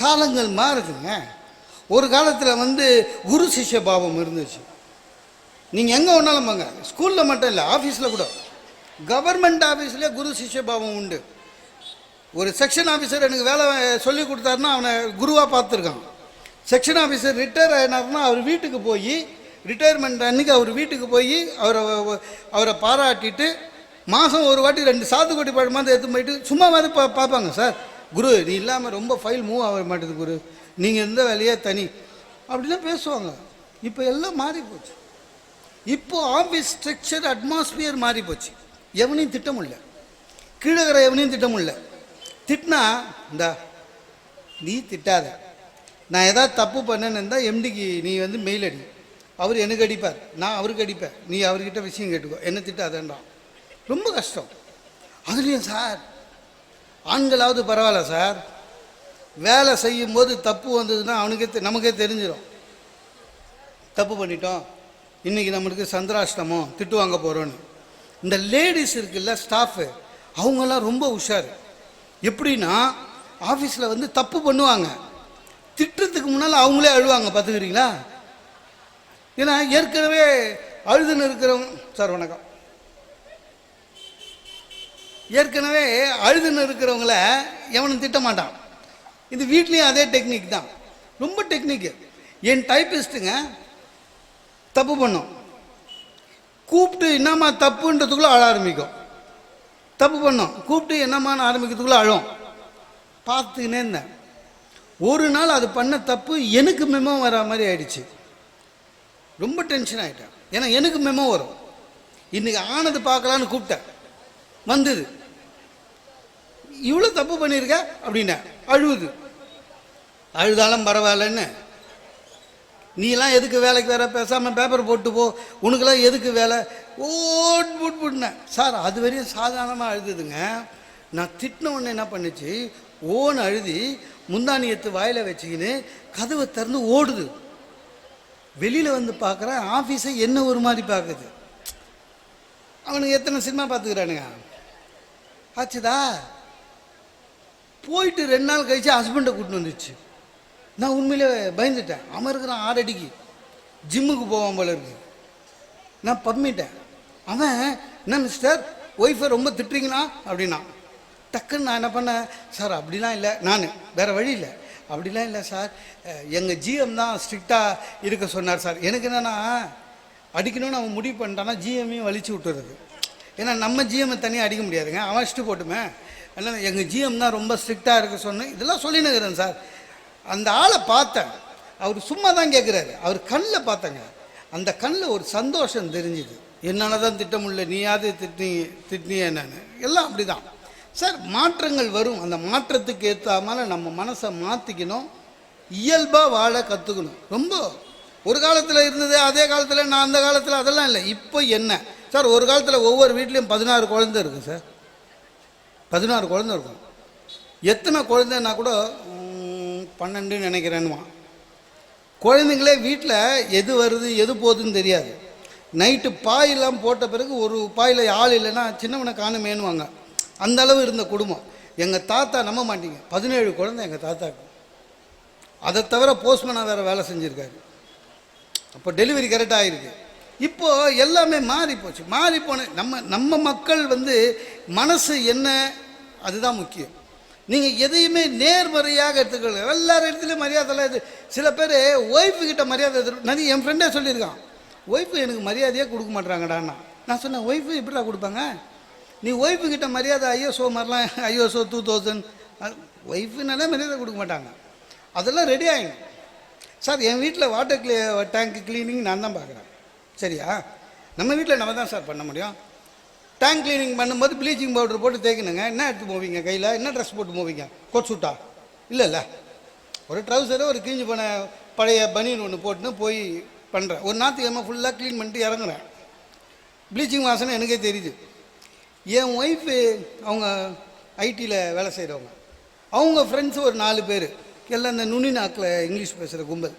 காலங்கள் மாறுதுங்க. ஒரு காலத்தில் குரு சிஷ்ய பாவம் இருந்துச்சு. நீங்கள் எங்கே ஒன்றாலும் போங்க, ஸ்கூலில் மட்டும் இல்லை, ஆஃபீஸில் கூட கவர்மெண்ட் ஆஃபீஸ்லேயே குரு சிஷ்ய பாவம் உண்டு. ஒரு செக்ஷன் ஆஃபீஸர் எனக்கு வேலை சொல்லி கொடுத்தாருன்னா அவனை குருவாக பார்த்துருக்கான். செக்ஷன் ஆஃபீஸர் ரிட்டையர் ஆகினார்னா அவர் வீட்டுக்கு போய், ரிட்டையர்மெண்ட் அன்றைக்கி அவர் வீட்டுக்கு போய் அவரை பாராட்டிட்டு மாதம் ஒரு வாட்டி 2 சாத்துக்குடி பழமாதிரி எடுத்து போயிட்டு சும்மா மாதிரி பார்ப்பாங்க. சார் குரு நீ இல்லாமல் ரொம்ப ஃபைல் மூவ் ஆக மாட்டேது குரு, நீங்கள் இருந்த வேலையே தனி அப்படிலாம் பேசுவாங்க. இப்போ எல்லாம் மாறி போச்சு. இப்போ ஆஃபீஸ் ஸ்ட்ரக்சர் அட்மாஸ்பியர் மாறி போச்சு. எவனையும் திட்ட முடியல, கீழகிற எவனையும் திட்ட முடியல. திட்டினா இந்தா நீ திட்டாத, நான் ஏதாவது தப்பு பண்ணேன்னு இருந்தால் எம்டிக்கு நீ வந்து மெயில் அடி, அவர் எனக்கு அடிப்பார், நான் அவருக்கு அடிப்பேன், நீ அவர்கிட்ட விஷயம் கேட்டுக்கோ, என்ன திட்டாதேன்றான். ரொம்ப கஷ்டம். அதுலேயும் சார் ஆண்களாவது பரவாயில்ல சார், வேலை செய்யும்போது தப்பு வந்ததுன்னா நமக்கே தெரிஞ்சிடும் தப்பு பண்ணிட்டோம், இன்றைக்கி நம்மளுக்கு சந்திராஷ்டமம், திட்டு வாங்க போகிறோன்னு. இந்த லேடிஸ் இருக்குல்ல ஸ்டாஃபு, அவங்கெல்லாம் ரொம்ப உஷார். எப்படின்னா ஆஃபீஸில் வந்து தப்பு பண்ணுவாங்க, திட்டுறதுக்கு முன்னால் அவங்களே அழுவாங்க பார்த்துக்கிறீங்களா. ஏன்னா ஏற்கனவே அழுதுன்னு இருக்கிறவங்க, சார் வணக்கம், ஏற்கனவே அழுதுன்னு இருக்கிறவங்கள எவனும் திட்ட மாட்டான். இது வீட்லேயும் அதே டெக்னிக் தான், ரொம்ப டெக்னிக்கு. என் டைப்பிஸ்ட்டுங்க தப்பு பண்ணும், கூப்பிட்டு என்னம்மா தப்புன்றதுக்குள்ளே அழ ஆரம்பிக்கும். தப்பு பண்ணோம், கூப்பிட்டு என்னம்மான்னு ஆரம்பிக்கிறதுக்குள்ளே அழும். பார்த்துக்கினே இருந்தேன். ஒரு நாள் அது பண்ண தப்பு எனக்கு மெமோ வர மாதிரி ஆயிடுச்சு. ரொம்ப டென்ஷன் ஆகிட்டேன். ஏன்னா எனக்கு மெமோ வரும். இன்றைக்கி ஆனது பார்க்கலான்னு கூப்பிட்டேன், வந்தது இவ்வளோ தப்பு பண்ணியிருக்க அப்படின்னா அழுவுது. அழுதாலும் பரவாயில்லன்னு, நீலாம் எதுக்கு வேலைக்கு வேற, பேசாமல் பேப்பர் போட்டு போ, உனக்கெல்லாம் எதுக்கு வேலை, ஓட்புட்னேன். சார் அது வரையும் சாதாரணமாக அழுதுதுங்க. நான் திட்டின உடனே என்ன பண்ணுச்சு, ஓன்னு அழுதி முந்தானி எடுத்து வாயில் வச்சுக்கின்னு கதவை திறந்து ஓடுது. வெளியில் வந்து பார்க்குறேன், ஆஃபீஸை என்ன ஒரு மாதிரி பார்க்குது. அவனுக்கு எத்தனை சினிமா பார்த்துக்கிறானுங்க. ஆச்சுதா போயிட்டு 2 நாள் கழிச்சு ஹஸ்பண்டை கூட்டின்னு வந்துச்சு. நான் உண்மையிலே பயந்துட்டேன். அவன் இருக்கிறான் 6 அடிக்கு, ஜிம்முக்கு போவான் போல இருக்கு. நான் பம்மிட்டேன். அவன் என்ன மிஸ்டர் ஒய்ஃபை ரொம்ப திட்டுறீங்களா அப்படின்னா. டக்குன்னு நான் என்ன பண்ணேன், சார் அப்படிலாம் இல்லை, நான் வேறு வழி இல்லை, அப்படிலாம் இல்லை சார், எங்கள் ஜிஎம் தான் ஸ்ட்ரிக்டாக இருக்க சொன்னார் சார். எனக்கு என்னென்னா அடிக்கணும்னு அவன் முடிவு பண்ணிட்டான்னா ஜிஎம்மையும் வலிச்சு விட்டுறது. ஏன்னா நம்ம ஜிஎம்மை தனியாக அடிக்க முடியாதுங்க, அவன் இஷ்டு போட்டுமே. அதனால் எங்கள் ஜிஎம் தான் ரொம்ப ஸ்ட்ரிக்டாக இருக்க சொன்னேன். இதெல்லாம் சொல்லினுக்கிறேன் சார். அந்த ஆளை பார்த்தேன், அவர் சும்மா தான் கேட்குறாரு, அவர் கண்ணில் பார்த்தேங்க. அந்த கண்ணில் ஒரு சந்தோஷம் தெரிஞ்சுது. என்னால் தான் திட்ட முடியல, நீயாவது திட்டினியே என்னன்னு. எல்லாம் அப்படி தான் சார். மாற்றங்கள் வரும். அந்த மாற்றத்துக்கு ஏற்றாமல் நம்ம மனசை மாற்றிக்கணும், இயல்பாக வாழ கற்றுக்கணும். ரொம்ப ஒரு காலத்தில் இருந்தது அதே காலத்தில், நான் அந்த காலத்தில் அதெல்லாம் இல்லை. இப்போ என்ன சார், ஒரு காலத்தில் ஒவ்வொரு வீட்லேயும் 16 குழந்தை இருக்கும் சார், 16 குழந்தை இருக்கும். எத்தனை குழந்தைன்னா கூட 12 நினைக்கிறேன்னுமா. குழந்தைங்களே வீட்டில் எது வருது எது போகுதுன்னு தெரியாது. நைட்டு பாயெல்லாம் போட்ட பிறகு ஒரு பாயில் ஆள் இல்லைன்னா சின்னவனை காணுமேனுவாங்க. அந்த அளவு இருந்த குடும்பம். எங்கள் தாத்தா நம்ப மாட்டீங்க, 17 குழந்தை எங்கள் தாத்தாக்கு. அதை தவிர போஸ்ட்மேனாக வேறு வேலை செஞ்சுருக்காரு. அப்போ டெலிவரி கரெக்டாக ஆகிருக்கு. இப்போது எல்லாமே மாறி போச்சு. மாறி போன நம்ம மக்கள் வந்து மனசு என்ன, அதுதான் முக்கியம். நீங்கள் எதையுமே நேர்மறையாக எடுத்துக்கொள்ள. எல்லார் இடத்துலையும் மரியாதைலாம் இது. சில பேர் ஒய்ஃபுக்கிட்ட மரியாதை நிறைய. என் ஃப்ரெண்டே சொல்லியிருக்கான், ஒய்ஃபு எனக்கு மரியாதையே கொடுக்க மாட்றாங்கடான்னா. நான் சொன்னேன், ஒய்ஃபு இப்படிலாம் கொடுப்பாங்க, நீ ஒய்ஃபுக்கிட்ட மரியாதை ஐஎஸ்ஓ மாதிரிலாம், ஐஎஸ்ஓ 2000 ஒய்ஃபுனாலே மரியாதை கொடுக்க மாட்டாங்க. அதெல்லாம் ரெடி ஆகிடும் சார். என் வீட்டில் வாட்டர் டேங்க் கிளீனிங் நான் தான் பார்க்குறேன். சரியா, நம்ம வீட்டில் நம்ம தான் சார் பண்ண முடியும். டேங்க் கிளீனிங் பண்ணும்போது ப்ளீச்சிங் பவுடர் போட்டு தேய்க்கணுங்க. என்ன எடுத்து போவீங்க கையில், என்ன ட்ரெஸ் போட்டு போவீங்க, கோட் சூட்டா? இல்லை, ஒரு ட்ரௌசரை ஒரு கிழிஞ்சு போன பழைய பனியன் ஒன்று போட்டுன்னு போய் பண்ணுறேன். ஒரு ஞாயிற்றுக்கிழமை ஃபுல்லாக க்ளீன் பண்ணிட்டு இறங்குறேன். ப்ளீச்சிங் வாசனை எனக்கே தெரியுது. என் ஒய்ஃபு அவங்க ஐடியில் வேலை செய்கிறவங்க, அவங்க ஃப்ரெண்ட்ஸு ஒரு 4 பேர், எல்லாம் இந்த நுனி நாக்கில் இங்கிலீஷ் பேசுகிற கும்பல்.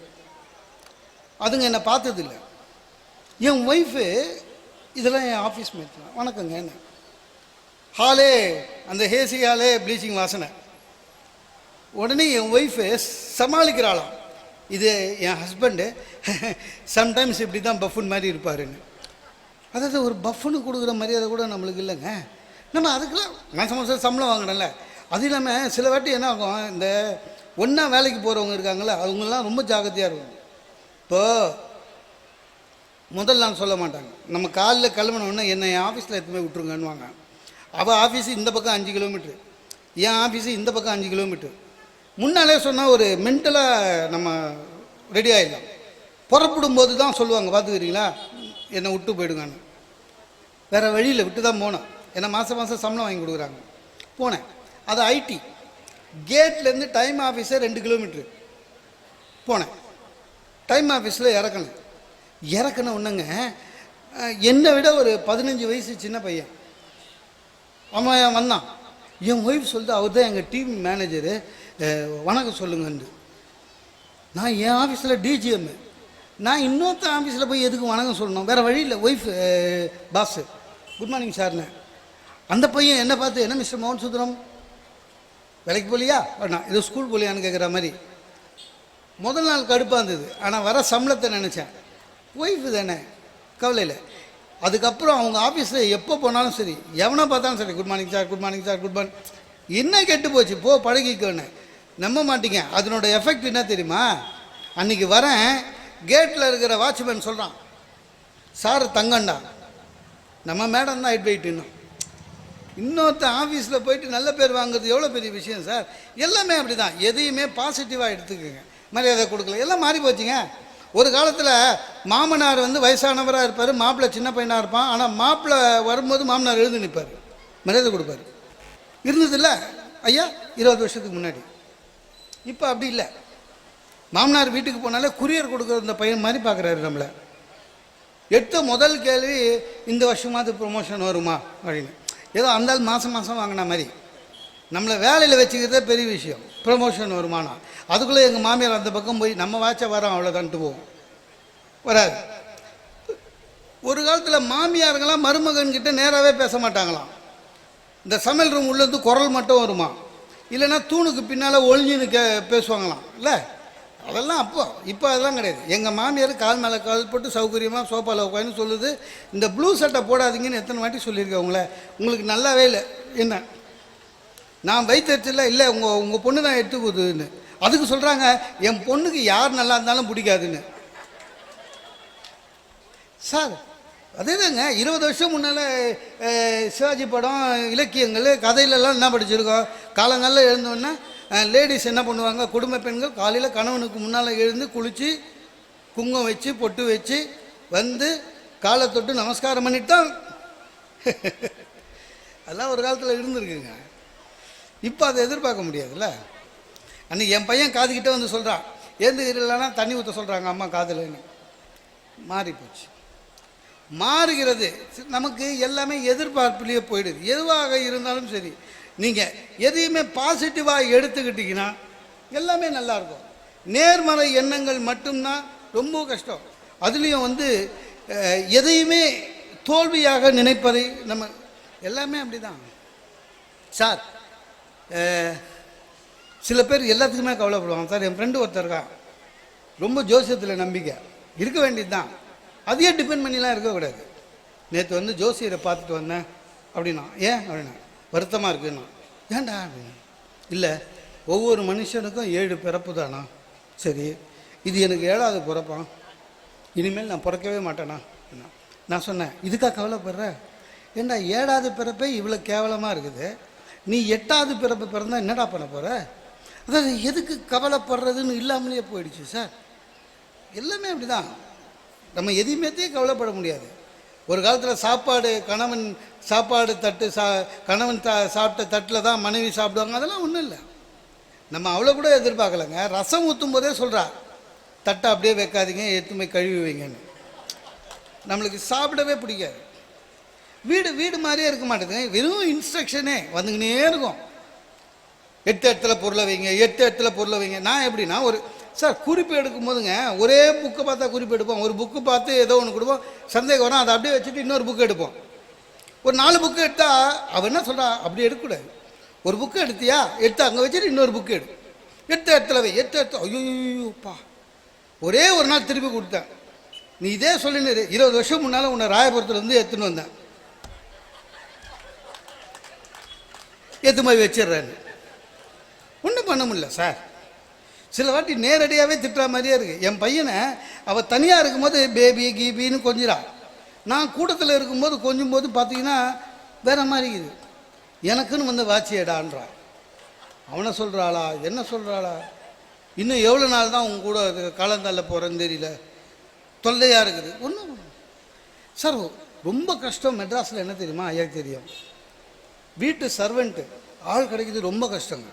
அதுங்க என்னை பார்த்ததில்லை. என் ஒய்ஃபு இதெல்லாம் என் ஆஃபீஸ் மேட் தான். வணக்கங்க என்ன ஹாலே, அந்த ஹேசி ஹாலே ப்ளீச்சிங் வாசனை. உடனே என் ஒய்ஃபு சமாளிக்கிறாளாம், இது என் ஹஸ்பண்டு சம்டைம்ஸ் இப்படி தான் பஃபுன் மாதிரி இருப்பாருன்னு. அதாவது ஒரு பஃப்னு கொடுக்குற மரியாதை கூட நம்மளுக்கு இல்லைங்க. நம்ம அதுக்கெல்லாம் மாதம் மாதம் சம்பளம் வாங்கினல. அது இல்லாமல் சில வாட்டி என்ன ஆகும், இந்த ஒன்றா வேலைக்கு போகிறவங்க இருக்காங்களே அவங்கெல்லாம் ரொம்ப ஜாக்கிரதையாக இருக்கும். இப்போது முதல் நாள் சொல்ல மாட்டாங்க, நம்ம காலையில் கிளம்பினோடனே என்னை என் ஆஃபீஸில் எடுத்து போய் விட்ருங்கன்னுவாங்க. அவள் ஆஃபீஸு இந்த பக்கம் 5 கிலோமீட்ரு, என் ஆஃபீஸு இந்த பக்கம் 5 கிலோமீட்ரு. முன்னாலே சொன்னால் ஒரு மென்டலாக நம்ம ரெடி ஆகிடலாம். புறப்படும் போது தான் சொல்லுவாங்க, பார்த்துக்கிறீங்களா என்னை விட்டு போயிடுங்கன்னு. வேறு வழியில் விட்டு தான் போனேன். ஏன்னா மாதம் மாதம் சம்பளம் வாங்கி கொடுக்குறாங்க. போனேன். அது ஐடி கேட்லேருந்து டைம் ஆஃபீஸே 2 கிலோமீட்ரு. போனேன். டைம் ஆஃபீஸில் இறக்கணும் ஒன்றுங்க. என்னை விட ஒரு 15 வயசு சின்ன பையன் அவன் வந்தான். என் ஒய்ஃப் சொல்லிட்டு அவர் தான் எங்கள் டீம் மேனேஜரு, வணக்கம் சொல்லுங்கன்னு. நான் என் ஆஃபீஸில் டிஜிஎம்மு, நான் இன்னொருத்த ஆஃபீஸில் போய் எதுக்கு வணக்கம் சொல்லணும்? வேறு வழி இல்லை. ஒய்ஃப் பாஸு குட் மார்னிங் சார்னு. அந்த பையன் என்னை பார்த்து, என்ன மிஸ்டர் மோகன் சுந்தரம் வேலைக்கு போலியா வேணா ஏதோ ஸ்கூல் போலியான்னு கேட்குற மாதிரி. முதல் நாள் கடுப்பாக இருந்தது. ஆனால் வர சம்பளத்தை நினச்சேன், ஒய்ஃபு தானே கவலை இல்லை. அதுக்கப்புறம் அவங்க ஆஃபீஸில் எப்போ போனாலும் சரி, எவனை பார்த்தாலும் சரி, good morning sir, good morning sir, good morning. என்ன கெட்டு போச்சு, போ பழகிக்கோன்னு. நம்ப மாட்டீங்க, அதனோட எஃபெக்ட் என்ன தெரியுமா? அன்றைக்கி வரேன், கேட்டில் இருக்கிற வாட்ச்மேன் சொல்கிறான், சார் தங்கண்டா. நம்ம மேடம் தான் ஹெட் வெயிட். இன்னொருத்த ஆஃபீஸில் போயிட்டு நல்ல பேர் வாங்குறது எவ்வளோ பெரிய விஷயம் சார். எல்லாமே அப்படி தான். எதையுமே பாசிட்டிவாக எடுத்துக்கோங்க. மரியாதை கொடுக்கல, எல்லாம் மாறி போச்சுங்க. ஒரு காலத்தில் மாமனார் வயசானவராக இருப்பார், மாப்பிள்ளை சின்ன பையனாக இருப்பான். ஆனால் மாப்பிள்ளை வரும்போது மாமனார் எழுந்து நிற்பார், மரியாதை கொடுப்பார். இருந்ததில்ல ஐயா 20 வருஷத்துக்கு முன்னாடி. இப்போ அப்படி இல்லை. மாமனார் வீட்டுக்கு போனாலே குரியர் கொடுக்குற இந்த பையன் மாதிரி பார்க்குறாரு நம்மளை. எடுத்த முதல் கேள்வி, இந்த வருஷமாவது ப்ரொமோஷன் வருமா அப்படின்னு. ஏதோ அந்தால் மாதம் மாதம் வாங்கின மாதிரி நம்மளை வேலையில் வச்சுக்கிறதே பெரிய விஷயம். ப்ரொமோஷன் வருமானா அதுக்குள்ளே எங்கள் மாமியார் அந்த பக்கம் போய் நம்ம வாட்சை வரோம் அவ்வளோதான்ட்டு போவோம், வராது. ஒரு காலத்தில் மாமியாருங்களாம் மருமகன்கிட்ட நேராகவே பேச மாட்டாங்களாம். இந்த சமையல் ரூம் உள்ளேருந்து குரல் மட்டும் வருமா, இல்லைன்னா தூணுக்கு பின்னால் ஒளிஞ்சுன்னு பேசுவாங்களாம். இல்லை அதெல்லாம் அப்போ. இப்போ அதெல்லாம் கிடையாது. எங்கள் மாமியார் கால் மேலே கால் போட்டு சௌகரியமாக சோஃபாவில் உட்காந்து சொல்லுது, இந்த ப்ளூ சட்டை போடாதீங்கன்னு எத்தனை வாட்டி சொல்லியிருக்கேன் உங்களை, உங்களுக்கு நல்லாவே இல்லை. என்ன நான் வைத்திருச்சில்ல, இல்லை உங்கள் பொண்ணு தான் எடுத்துக்குதுன்னு. அதுக்கு சொல்கிறாங்க, என் பொண்ணுக்கு யார் நல்லா இருந்தாலும் பிடிக்காதுன்னு. சார் அதே தாங்க. 20 வருஷம் முன்னால் சிவாஜி படம், இலக்கியங்கள், கதையிலலாம் என்ன படிச்சிருக்கோம்? காலங்களில் எழுந்தோன்னா லேடிஸ் என்ன பண்ணுவாங்க, குடும்ப பெண்கள் காலையில் கணவனுக்கு முன்னால் எழுந்து குளித்து குங்குமம் வச்சு பொட்டு வச்சு காலை தொட்டு நமஸ்காரம் பண்ணிட்டு தான் அதெல்லாம் ஒரு காலத்தில் இருந்துருக்குங்க. இப்போ அதை எதிர்பார்க்க முடியாதுல்ல. அன்றைக்கி என் பையன் காதுகிட்ட சொல்கிறான், இல்லைன்னா தண்ணி ஊற்ற சொல்கிறாங்க அம்மா காதுலன்னு. மாறி போச்சு. மாறுகிறது. நமக்கு எல்லாமே எதிர்பார்ப்புலேயே போயிடுது. எதுவாக இருந்தாலும் சரி, நீங்கள் எதையுமே பாசிட்டிவாக எடுத்துக்கிட்டிங்கன்னா எல்லாமே நல்லாயிருக்கும். நேர்மறை எண்ணங்கள் மட்டும்தான் ரொம்ப கஷ்டம். அதுலேயும் எதையுமே தோல்வியாக நினைப்பதை நம்ம எல்லாமே அப்படி தான் சார். சில பேர் எல்லாத்துக்குமே கவலைப்படுவாங்க சார். என் ஃப்ரெண்டு ஒருத்தர் இருக்கான், ரொம்ப ஜோசியத்தில் நம்பிக்கை இருக்க வேண்டியது தான், அதையே டிபெண்ட் பண்ணிலாம் இருக்கக்கூடாது. நேற்று ஜோசியரை பார்த்துட்டு வந்தேன் அப்படின்னா, ஏன் அப்படின்னா, வருத்தமாக இருக்குன்னா. ஏன்டா அப்படின்னா, இல்லை ஒவ்வொரு மனுஷனுக்கும் 7 பிறப்பு தானா. சரி, இது எனக்கு 7வது பிறப்பான், இனிமேல் நான் பிறக்கவே மாட்டேனா. நான் சொன்னேன், இதுக்காக கவலைப்படுற? ஏண்டா 7வது பிறப்பே இவ்வளோ கேவலமாக இருக்குது, நீ 8வது பிறப்பு பிறந்தா என்னடா பண்ண போகிற? அதாவது எதுக்கு கவலைப்படுறதுன்னு இல்லாமலே போயிடுச்சு சார். எல்லாமே அப்படி தான். நம்ம எதையுமேத்தையும் கவலைப்பட முடியாது. ஒரு காலத்தில் சாப்பாடு, கணவன் சாப்பாடு தட்டு கணவன் சாப்பிட்ட தட்டில் தான் மனைவி சாப்பிடுவாங்க. அதெல்லாம் ஒன்றும் இல்லை. நம்ம அவ்வளோ கூட எதிர்பார்க்கலைங்க. ரசம் ஊற்றும் போதே சொல்கிறா, தட்டை அப்படியே வைக்காதீங்க, எடுத்துமே கழுவி வைங்கன்னு. நம்மளுக்கு சாப்பிடவே பிடிக்காது. வீடு மாதிரியே இருக்க மாட்டேங்குது. வெறும் இன்ஸ்ட்ரக்ஷனே வந்துக்கினே இருக்கும். 8 இடத்துல பொருளை வைங்க, 8 இடத்துல பொருளை வைங்க. நான் எப்படின்னா, ஒரு சார் குறிப்பு எடுக்கும் போதுங்க, ஒரே புக்கை பார்த்தா குறிப்பு எடுப்போம். ஒரு புக்கு பார்த்து ஏதோ ஒன்று கொடுப்போம், சந்தேகம் வரும், அதை அப்படியே வச்சுட்டு இன்னொரு புக்கு எடுப்போம். ஒரு 4 புக்கு எடுத்தால் அவன் என்ன சொல்கிறா, அப்படி எடுக்கக்கூடாது. ஒரு புக்கு எடுத்தியா, எடுத்து அங்கே வச்சுட்டு இன்னொரு புக்கு எடு, 8 இடத்துல வை, 8 இடத்துல. ஐயோப்பா, ஒரே ஒரு நாள் திருப்பி கொடுத்தேன். நீ இதே சொல்லினு 20 வருஷம் முன்னால் உன்னை ராயபுரத்துலேருந்து எடுத்துன்னு வந்தேன், எடுத்து போய் வச்சிடுறேன்னு. ஒன்றும் பண்ண முடியல சார். சில வாட்டி நேரடியாகவே திட்டுற மாதிரியே இருக்குது. என் பையனை அவள் தனியாக இருக்கும்போது பேபி கீபின்னு கொஞ்சிடா, நான் கூட்டத்தில் இருக்கும்போது கொஞ்சம் போது பார்த்தீங்கன்னா வேற மாதிரி இருக்குது. எனக்குன்னு வந்து வாட்சியடான்றா. அவனை சொல்கிறாளா என்ன சொல்கிறாளா, இன்னும் எவ்வளோ நாள் தான் உங்க கூட காலந்தால போகிறேன்னு தெரியல, தொல்லையாக இருக்குது. ஒன்றும் சார் ரொம்ப கஷ்டம். மெட்ராஸில் என்ன தெரியுமா, ஐயா தெரியும், வீட்டு சர்வெண்ட்டு ஆள் கிடைக்கிறது ரொம்ப கஷ்டங்க.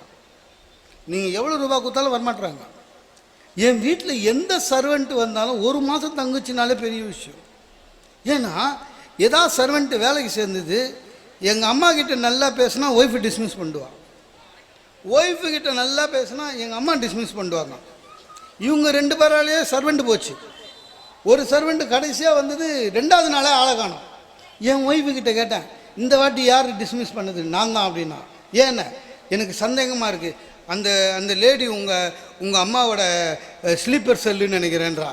நீங்கள் எவ்வளோ ரூபா கொடுத்தாலும் வரமாட்டுறாங்க. என் வீட்டில் எந்த சர்வெண்ட்டு வந்தாலும் 1 மாதம் தங்குச்சினாலே பெரிய விஷயம். ஏன்னா ஏதாவது சர்வெண்ட்டு வேலைக்கு சேர்ந்தது, எங்கள் அம்மா கிட்ட நல்லா பேசினா ஒய்ஃபு டிஸ்மிஸ் பண்ணுவான், ஒய்ஃபு கிட்ட நல்லா பேசினா எங்கள் அம்மா டிஸ்மிஸ் பண்ணுவாங்க. இவங்க 2 பேராலேயே சர்வெண்ட்டு போச்சு. ஒரு சர்வெண்ட்டு கடைசியாக வந்தது 2வது நாளே ஆளை காணும். என் ஒய்ஃபு கிட்ட கேட்டேன், இந்த வாட்டி யார் டிஸ்மிஸ் பண்ணது, நான் தான் அப்படின்னா. ஏன்னா எனக்கு சந்தேகமாக இருக்குது, அந்த அந்த லேடி உங்கள் அம்மாவோட ஸ்லீப்பர் செல்லுன்னு நினைக்கிறேன்றா.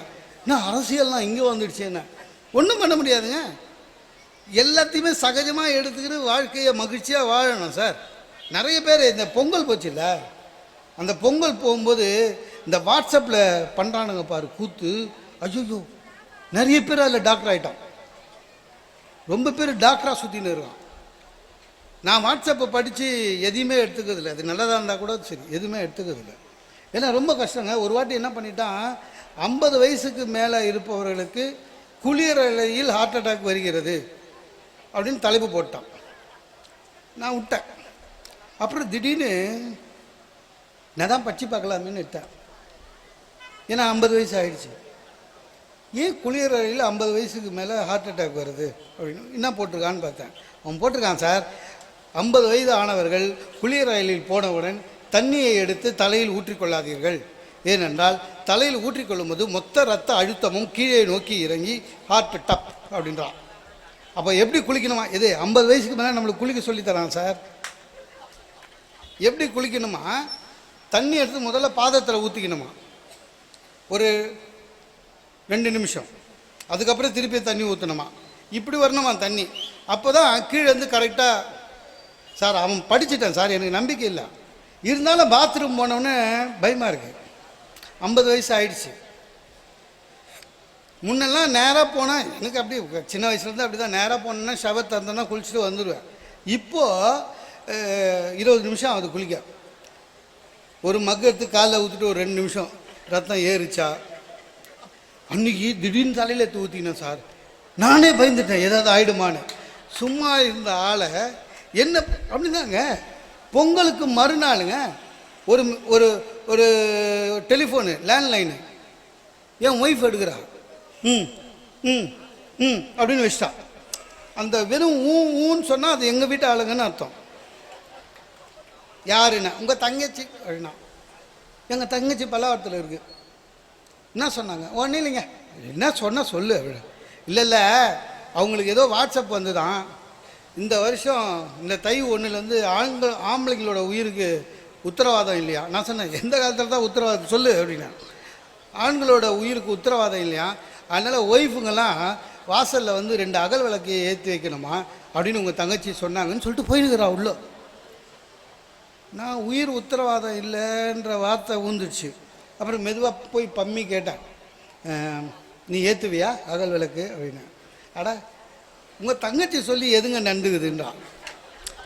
நான் அரசியல்லாம் இங்கே வந்துடுச்சு. என்ன ஒன்றும் பண்ண முடியாதுங்க. எல்லாத்தையுமே சகஜமாக எடுத்துக்கிட்டு வாழ்க்கையை மகிழ்ச்சியாக வாழணும் சார். நிறைய பேர் இந்த பொங்கல் போச்சுல்ல, அந்த பொங்கல் போகும்போது இந்த வாட்ஸ்அப்பில் பண்ணுறானுங்க பாரு கூத்து. ஐயோ, நிறைய பேர் அதில் டாக்டர் ஆகிட்டான். ரொம்ப பேர் டாக்டராக சுற்றின்னு இருக்கான். நான் வாட்ஸ்அப்பை படித்து எதையுமே எடுத்துக்கிறதில்ல, அது நல்லதாக இருந்தால் கூட சரி, எதுவுமே எடுத்துக்கிறதில்ல. ஏன்னா ரொம்ப கஷ்டங்க. ஒரு வாட்டி என்ன பண்ணிட்டான், 50 வயசுக்கு மேலே இருப்பவர்களுக்கு குளிரலையில் ஹார்ட் அட்டாக் வருகிறது அப்படின்னு தலைப்பு போட்டான். நான் விட்டேன். அப்புறம் திடீர்னு நான் தான் பச்சி பார்க்கலாமேன்னு விட்டேன். ஏன்னா 50 வயசு ஆகிடுச்சு. ஏன் குளிரலையில் 50 வயசுக்கு மேலே ஹார்ட் அட்டாக் வருது அப்படின்னு என்ன போட்டிருக்கான்னு பார்த்தேன். அவன் போட்டிருக்கான், சார் 50 வயது ஆனவர்கள் குளிரலையில் போனவுடன் தண்ணியை எடுத்து தலையில் ஊற்றிக்கொள்ளாதீர்கள், ஏனென்றால் தலையில் ஊற்றிக்கொள்ளும் போது மொத்த ரத்த அழுத்தமும் கீழே நோக்கி இறங்கி ஹார்ட் டப் அப்படின்றான். அப்போ எப்படி குளிக்கணுமா, இது 50 வயசுக்கு மேலே நம்மளுக்கு குளிக்க சொல்லித்தரான் சார். எப்படி குளிக்கணுமா, தண்ணி எடுத்து முதல்ல பாதத்தில் ஊற்றிக்கணுமா ஒரு 2 நிமிஷம், அதுக்கப்புறம் திருப்பி தண்ணி ஊற்றணுமா, இப்படி வரணுமா தண்ணி. அப்போ தான் கீழே வந்து கரெக்டாக. சார் அவன் படிச்சுட்டேன் சார், எனக்கு நம்பிக்கை இல்லை, இருந்தாலும் பாத்ரூம் போனோடனே பயமாக இருக்குது. 50 வயசு ஆயிடுச்சு. முன்னெல்லாம் நேராக போனால் எனக்கு அப்படி சின்ன வயசுலேருந்து அப்படி தான், நேராக போனேன்னா ஷவர் தந்தோன்னா குளிச்சுட்டு வந்துடுவேன். இப்போது 20 நிமிஷம் ஆகுது குளிக்க. ஒரு மக்கு எடுத்து காலில் ஊற்றிட்டு ஒரு 2 நிமிஷம் ரத்தம் ஏறிச்சா. அன்றைக்கி திடீர்னு தலையில் எடுத்து ஊற்றினேன் சார். நானே பயந்துட்டேன் ஏதாவது ஆகிடுமான்னு. சும்மா இருந்த ஆளை என்ன அப்படிதாங்க. பொங்கலுக்கு மறுநாளுங்க ஒரு ஒரு ஒரு டெலிஃபோனு லேண்ட்லைனு என் ஒய்ஃப் எடுக்கிறா. ம் ம் ம் அப்படின்னு வச்சிட்டா. அந்த வெறும் ஊன்னு சொன்னால் அது எங்கள் வீட்டு ஆளுங்கன்னு அர்த்தம். யாருன்னா உங்கள் தங்கச்சி அப்படின்னா. எங்கள் தங்கச்சி பல்லாவரத்தில் இருக்குது. என்ன சொன்னாங்க, ஒன்றும் இல்லைங்க, என்ன சொன்னால் சொல்லு. இல்லை இல்லை, அவங்களுக்கு ஏதோ வாட்ஸ்அப் வந்து தான் இந்த வருஷம் இந்த தை 1லேருந்து ஆம்பளைங்களோட உயிருக்கு உத்தரவாதம் இல்லையா. நான் சொன்னேன், எந்த காலத்தில் தான் உத்தரவாதம் சொல்லு அப்படின்னா. ஆண்களோட உயிருக்கு உத்தரவாதம் இல்லையா, அதனால் ஒய்ஃபுங்கெல்லாம் வாசலில் வந்து 2 அகல் விளக்கு ஏற்றி வைக்கணுமா அப்படின்னு உங்கள் தங்கச்சி சொன்னாங்கன்னு சொல்லிட்டு போயிருக்கிறா உள்ள. நான் உயிர் உத்தரவாதம் இல்லைன்ற வார்த்தை ஊந்துடுச்சு. அப்புறம் மெதுவாக போய் பம்மி கேட்டேன், நீ ஏற்றுவியா அகல் விளக்கு அப்படின்னு. அட உங்கள் தங்கச்சி சொல்லி எதுங்க நண்டுக்குதுன்றான்.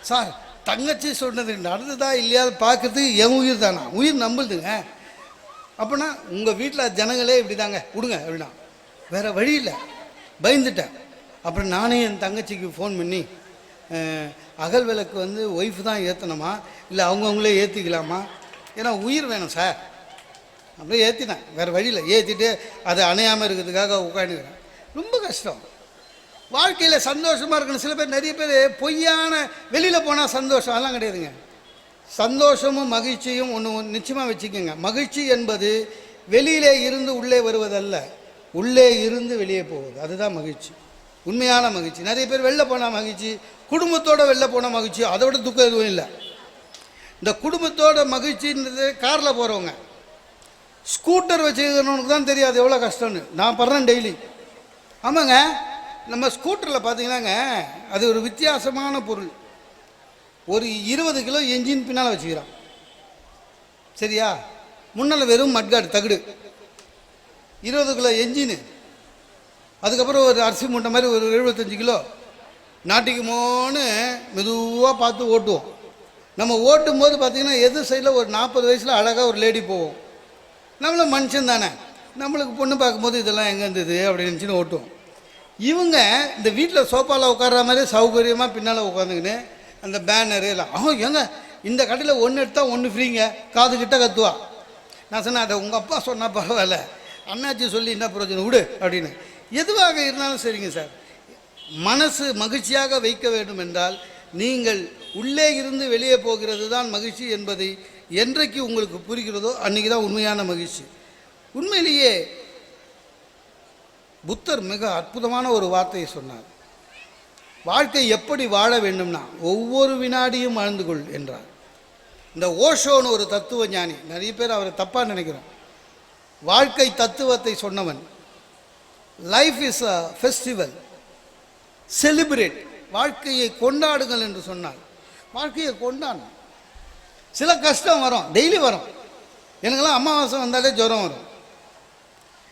சார் தங்கச்சி சொன்னது நடந்ததா இல்லையா பார்க்குறதுக்கு என் உயிர் தானா, உயிர் நம்புதுங்க. அப்போனா உங்கள் வீட்டில் ஜனங்களே இப்படி தாங்க விடுங்க அப்படின்னா. வேறு வழி இல்லை, பயந்துட்டேன். அப்புறம் நானே என் தங்கச்சிக்கு ஃபோன் பண்ணி, அகல் விளக்கு வந்து ஒய்ஃப் தான் ஏற்றணுமா இல்லை அவங்கவுங்களே ஏற்றிக்கலாமா, ஏன்னா உயிர் வேணும் சார். அப்படியே ஏற்றினேன், வேறு வழியில் ஏற்றிட்டு அதை அணையாமல் இருக்கிறதுக்காக உட்காந்துக்கிறேன். ரொம்ப கஷ்டம். வாழ்க்கையில் சந்தோஷமாக இருக்கணும். சில பேர் நிறைய பேர் பொய்யான வெளியில் போனால் சந்தோஷம், அதெல்லாம் கிடையாதுங்க. சந்தோஷமும் மகிழ்ச்சியும் ஒன்று நிச்சயமாக வச்சுக்கோங்க. மகிழ்ச்சி என்பது வெளியிலே இருந்து உள்ளே வருவதல்ல, உள்ளே இருந்து வெளியே போவது, அதுதான் மகிழ்ச்சி, உண்மையான மகிழ்ச்சி. நிறைய பேர் வெளில போனால் மகிழ்ச்சி, குடும்பத்தோடு வெளில போனால் மகிழ்ச்சி, அதை விட துக்கம் எதுவும் இல்லை. இந்த குடும்பத்தோட மகிழ்ச்சின்றது காரில் போகிறவங்க, ஸ்கூட்டர் வச்சுக்கிறவனுக்கு தான் தெரியாது எவ்வளோ கஷ்டம்னு. நான் படுறேன் டெய்லி. ஆமாங்க, நம்ம ஸ்கூட்டரில் பார்த்தீங்கன்னாங்க அது ஒரு வித்தியாசமான பொருள். ஒரு 20 கிலோ என்ஜின் பின்னால் வச்சுக்கிறான். சரியா? முன்னால் வெறும் மட்காடு தகுடு, 20 கிலோ என்ஜினு, அதுக்கப்புறம் ஒரு அரிசி மூட்டை மாதிரி ஒரு 75 கிலோ நாட்டிக்குமோன்னு மெதுவாக பார்த்து ஓட்டுவோம். நம்ம ஓட்டும் போது பார்த்திங்கன்னா எது சைடில் ஒரு 40 வயசில் அழகாக ஒரு லேடி போவோம். நம்மளும் மனுஷன் தானே, நம்மளுக்கு பொண்ணு பார்க்கும்போது இதெல்லாம் எங்கே இருந்தது அப்படின்னு நினச்சின்னு ஓட்டுவோம். இவங்க இந்த வீட்டில் சோஃபாவில் உட்கார்ற மாதிரி சௌகரியமாக பின்னால் உட்காந்துக்கின்னு அந்த பேனரு எல்லாம் ஏங்க இந்த கடையில் ஒன்று எடுத்தால் ஒன்று ஃப்ரீங்க, காது கிட்ட கத்துவா. நான் சொன்னேன், அதை உங்கள் அப்பா சொன்னால் பரவாயில்ல, அண்ணாச்சி சொல்லி என்ன பிரயோஜனம் விடு அப்படின்னு. எதுவாக இருந்தாலும் சரிங்க சார், மனசு மகிழ்ச்சியாக வைக்க வேண்டும் என்றால் நீங்கள் உள்ளே இருந்து வெளியே போகிறது தான் மகிழ்ச்சி என்பதை என்றைக்கு உங்களுக்கு புரிகிறதோ அன்றைக்கி தான் உண்மையான மகிழ்ச்சி. உண்மையிலேயே புத்தர் மிக அற்புதமான ஒரு வார்த்தையை சொன்னார். வாழ்க்கை எப்படி வாழ வேண்டும்னா ஒவ்வொரு வினாடியும் வாழ்ந்து கொள் என்றார். இந்த ஓஷோன்னு ஒரு தத்துவ ஞானி, நிறைய பேர் அவரை தப்பாக நினைக்கிறோம், வாழ்க்கை தத்துவத்தை சொன்னவன். Life is a festival, celebrate, வாழ்க்கையை கொண்டாடுங்கள் என்று சொன்னார். வாழ்க்கையை கொண்டாடணும். சில கஷ்டம் வரும், டெய்லி வரும். எனக்கெல்லாம் அமாவாசை வந்தாலே ஜுரம் வரும்.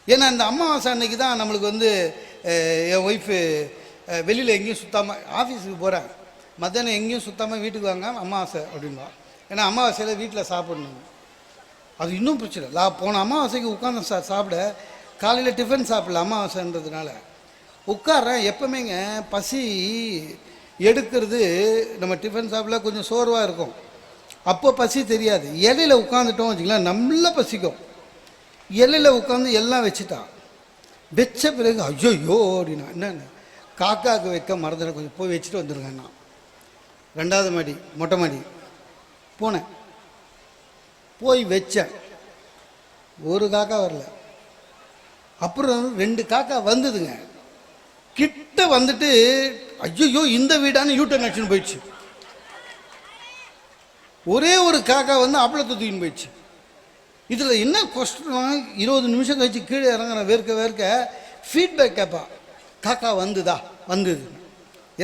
ஏன்னா இந்த அமாவாசை அன்னைக்கு தான் நம்மளுக்கு என் ஒய்ஃபு வெளியில் எங்கேயும் சுத்தாமல், ஆஃபீஸுக்கு போகிறேன், மத்தியானம் எங்கேயும் சுத்தாமல் வீட்டுக்கு வாங்க அமாவாசை அப்படின்பா. ஏன்னா அமாவாசையில் வீட்டில் சாப்பிடணும். அது இன்னும் பிரச்சனை. போன அமாவாசைக்கு உட்காந்து சாப்பிட, காலையில் டிஃபன் சாப்பிடல அமாவாசைன்றதுனால உட்கார்றேன். எப்போமேங்க பசி எடுக்கிறது, நம்ம டிஃபன் சாப்பிடல கொஞ்சம் சோர்வாக இருக்கும், அப்போ பசி தெரியாது. இலையில் உட்காந்துட்டோம் வச்சுக்கலாம், நல்லா பசிக்கும். இலையில் உட்காந்து எல்லாம் வச்சுட்டான். வச்ச பிறகு ஐயோ அப்படின்னா என்னென்ன காக்காவுக்கு வைக்க மறந்துட, கொஞ்சம் போய் வச்சுட்டு வந்துடுங்க. நான் 2வது மாடி மொட்டை மாடி போனேன், போய் வச்சேன், ஒரு காக்கா வரல. அப்புறம் 2 காக்கா வந்ததுங்க. கிட்ட வந்துட்டு ஐயோ இந்த வீடான யூட்டன் அடிச்சுன்னு போயிடுச்சு. ஒரே ஒரு காக்கா அப்பளத்தை தூக்கின்னு போயிடுச்சு. இதில் என்ன கஷ்டம், 20 நிமிஷம் கழிச்சு கீழே இறங்குற வேர்க்க ஃபீட்பேக் கேட்பா. காக்கா வந்துதா? வந்தது.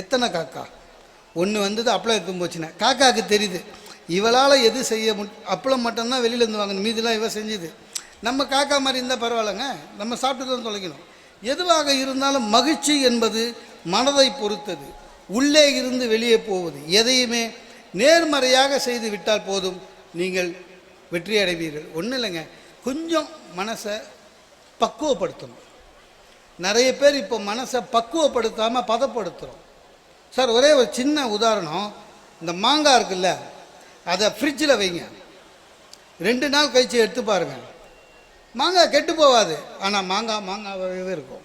எத்தனை காக்கா? 1 வந்தது, அப்பளம் எடுத்து போச்சுனேன். காக்காவுக்கு தெரியுது இவளால் எது செய்ய அப்பளம் மட்டும்தான் வெளியிலேருந்து வாங்கணும், மீதிலாம் இவ செஞ்சுது. நம்ம காக்கா மாதிரி இருந்தால் பரவாயில்லைங்க, நம்ம சாப்பிட்டு தான் தொலைக்கணும். எதுவாக இருந்தாலும் மகிழ்ச்சி என்பது மனதை பொறுத்தது, உள்ளே இருந்து வெளியே போவது. எதையுமே நேர்மறையாக செய்து விட்டால் போதும், நீங்கள் வெற்றி அடைவீர்கள். ஒன்றும் இல்லைங்க, கொஞ்சம் மனசை பக்குவப்படுத்தணும். நிறைய பேர் இப்போ மனசை பக்குவப்படுத்தாமல் பதப்படுத்துகிறோம். சார் ஒரே ஒரு சின்ன உதாரணம், இந்த மாங்காய் இருக்குல்ல, அதை ஃப்ரிட்ஜில் வைங்க, 2 நாள் கழிச்சு எடுத்து பாருங்கள், மாங்காய் கெட்டு போகாது, ஆனால் மாங்காவே இருக்கும்.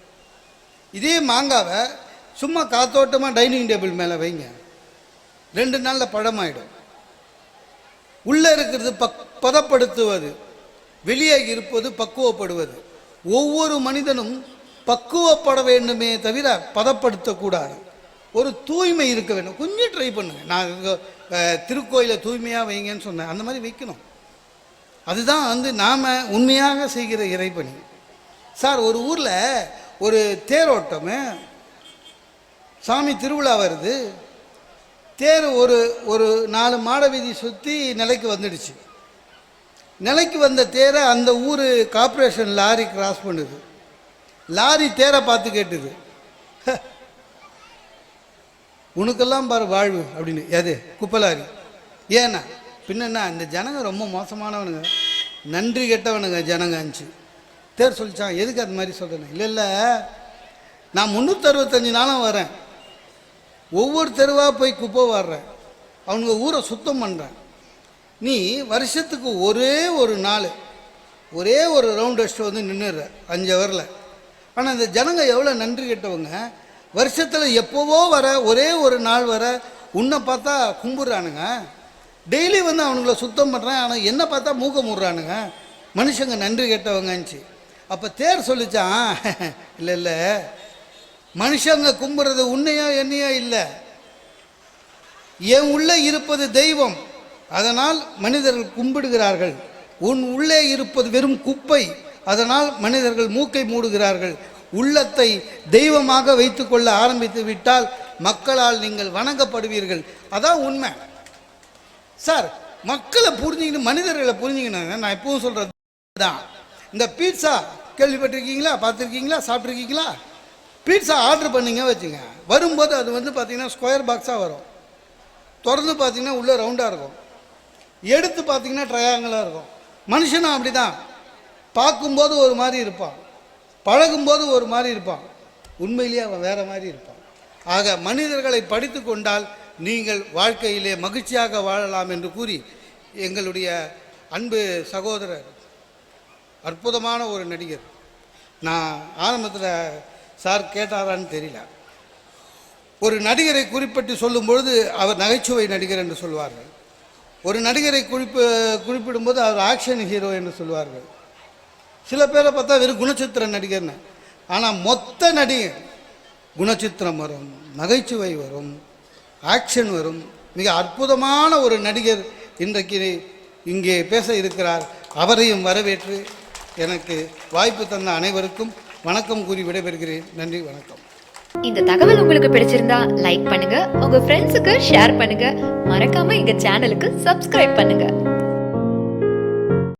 இதே மாங்காவை சும்மா காத்தோட்டமாக டைனிங் டேபிள் மேலே வைங்க, 2 நாளில் பழமாயிடும். உள்ளே இருக்கிறது பதப்படுத்துவது, வெளியே இருப்பது பக்குவப்படுவது. ஒவ்வொரு மனிதனும் பக்குவப்பட வேண்டுமே தவிர பதப்படுத்தக்கூடாது. ஒரு தூய்மை இருக்க வேண்டும். கொஞ்சம் ட்ரை பண்ணுங்க. நான் திருக்கோயிலை தூய்மையாக வைங்கன்னு சொன்னேன், அந்த மாதிரி வைக்கணும். அதுதான் நாம் உண்மையாக செய்கிற இறைப்பணி. சார் ஒரு ஊரில் ஒரு தேரோட்டம், சாமி திருவிழா வருது. தேர் ஒரு 4 மாட வீதி சுற்றி நிலைக்கு வந்துடுச்சு. நிலைக்கு வந்த தேரை அந்த ஊர் கார்ப்பரேஷன் லாரி கிராஸ் பண்ணுது. லாரி தேரை பார்த்து கேட்டுது, உனக்கெல்லாம் பாரு வாழ்வு அப்படின்னு. எது? குப்பை லாரி. ஏன்னா பின்னா இந்த ஜனங்க ரொம்ப மோசமானவனுங்க, நன்றி கெட்டவனுங்க ஜனங்க அஞ்சு. தேர் சொல்லிச்சான், எதுக்கு அது மாதிரி சொல்கிறேன்? இல்லை நான் 365 நாளும் வரேன், ஒவ்வொரு தெருவாக போய் குப்பை வாடுறேன், அவனுங்க ஊரை சுத்தம் பண்ணுறேன். நீ வருஷத்துக்கு ஒரே ஒரு நாள் ஒரே ஒரு ரவுண்ட் அடிச்சுட்டு நின்றுடுற 5 ஹவரில். ஆனால் இந்த ஜனங்க எவ்வளோ நன்றி கெட்டவங்க, வருஷத்தில் எப்போவோ வர ஒரே ஒரு நாள் வர உன்னை பார்த்தா கும்பிட்றானுங்க, டெய்லி அவனுங்களை சுத்தம் பண்ணுறேன், ஆனால் என்னை பார்த்தா மூக்க முடுறானுங்க, மனுஷங்க நன்றி கெட்டவங்கச்சு. அப்போ தேர் சொல்லிச்சான், இல்லை மனுஷங்க கும்பிட்றது உன்னையோ என்னையோ இல்லை, என் உள்ளே இருப்பது தெய்வம், அதனால் மனிதர்கள் கும்பிடுகிறார்கள். உன் உள்ளே இருப்பது வெறும் குப்பை, அதனால் மனிதர்கள் மூக்கை மூடுகிறார்கள். உள்ளத்தை தெய்வமாக வைத்துக்கொள்ள ஆரம்பித்து விட்டால் மக்களால் நீங்கள் வணங்கப்படுவீர்கள். அதான் உண்மை சார். மக்களை புரிஞ்சுக்கணும், மனிதர்களை புரிஞ்சுக்கணும். நான் எப்பவும் சொல்கிறது தான், இந்த பீட்சா கேள்விப்பட்டிருக்கீங்களா, பார்த்துருக்கீங்களா, சாப்பிட்ருக்கீங்களா? பீட்சா ஆர்டர் பண்ணிங்க வச்சுங்க, வரும்போது அது வந்து பார்த்திங்கன்னா ஸ்கொயர் பாக்ஸாக வரும். திறந்து பார்த்திங்கன்னா உள்ளே ரவுண்டாக இருக்கும், எடுத்து பார்த்திங்கன்னா ட்ரையாங்கிளாக இருக்கும். மனுஷனும் அப்படி தான், பார்க்கும்போது ஒரு மாதிரி இருப்பான், பழகும்போது ஒரு மாதிரி இருப்பான், உண்மையிலேயே அவன் வேறு மாதிரி இருப்பான். ஆக மனிதர்களை படித்து கொண்டால் நீங்கள் வாழ்க்கையிலே மகிழ்ச்சியாக வாழலாம் என்று கூறி, எங்களுடைய அன்பு சகோதரர் அற்புதமான ஒரு நடிகர். நான் ஆரம்பத்தில் சார் கேட்டாரான்னு தெரியல, ஒரு நடிகரை குறிப்பிட்டு சொல்லும் பொழுது அவர் நகைச்சுவை நடிகர் என்று சொல்வார்கள். ஒரு நடிகரை குறிப்பிடும்போது அவர் ஆக்ஷன் ஹீரோ என்று சொல்வார்கள். சில பேரை பார்த்தா வெறும் குணச்சித்திர நடிகர்னு. ஆனால் மொத்த நடிகர் குணச்சித்திரம் வரும், நகைச்சுவை வரும், ஆக்ஷன் வரும். மிக அற்புதமான ஒரு நடிகர் இன்றைக்கு இங்கே பேச இருக்கிறார். அவரையும் வரவேற்று எனக்கு வாய்ப்பு தந்த அனைவருக்கும் வணக்கம் கூறி விடைபெறுகிறேன். நன்றி, வணக்கம். இந்த தகவல் உங்களுக்கு பிடிச்சிருந்தா லைக் பண்ணுங்க, உங்க ஃப்ரெண்ட்ஸுக்கு ஷேர் பண்ணுங்க, மறக்காம எங்க சேனலுக்கு சப்ஸ்கிரைப் பண்ணுங்க.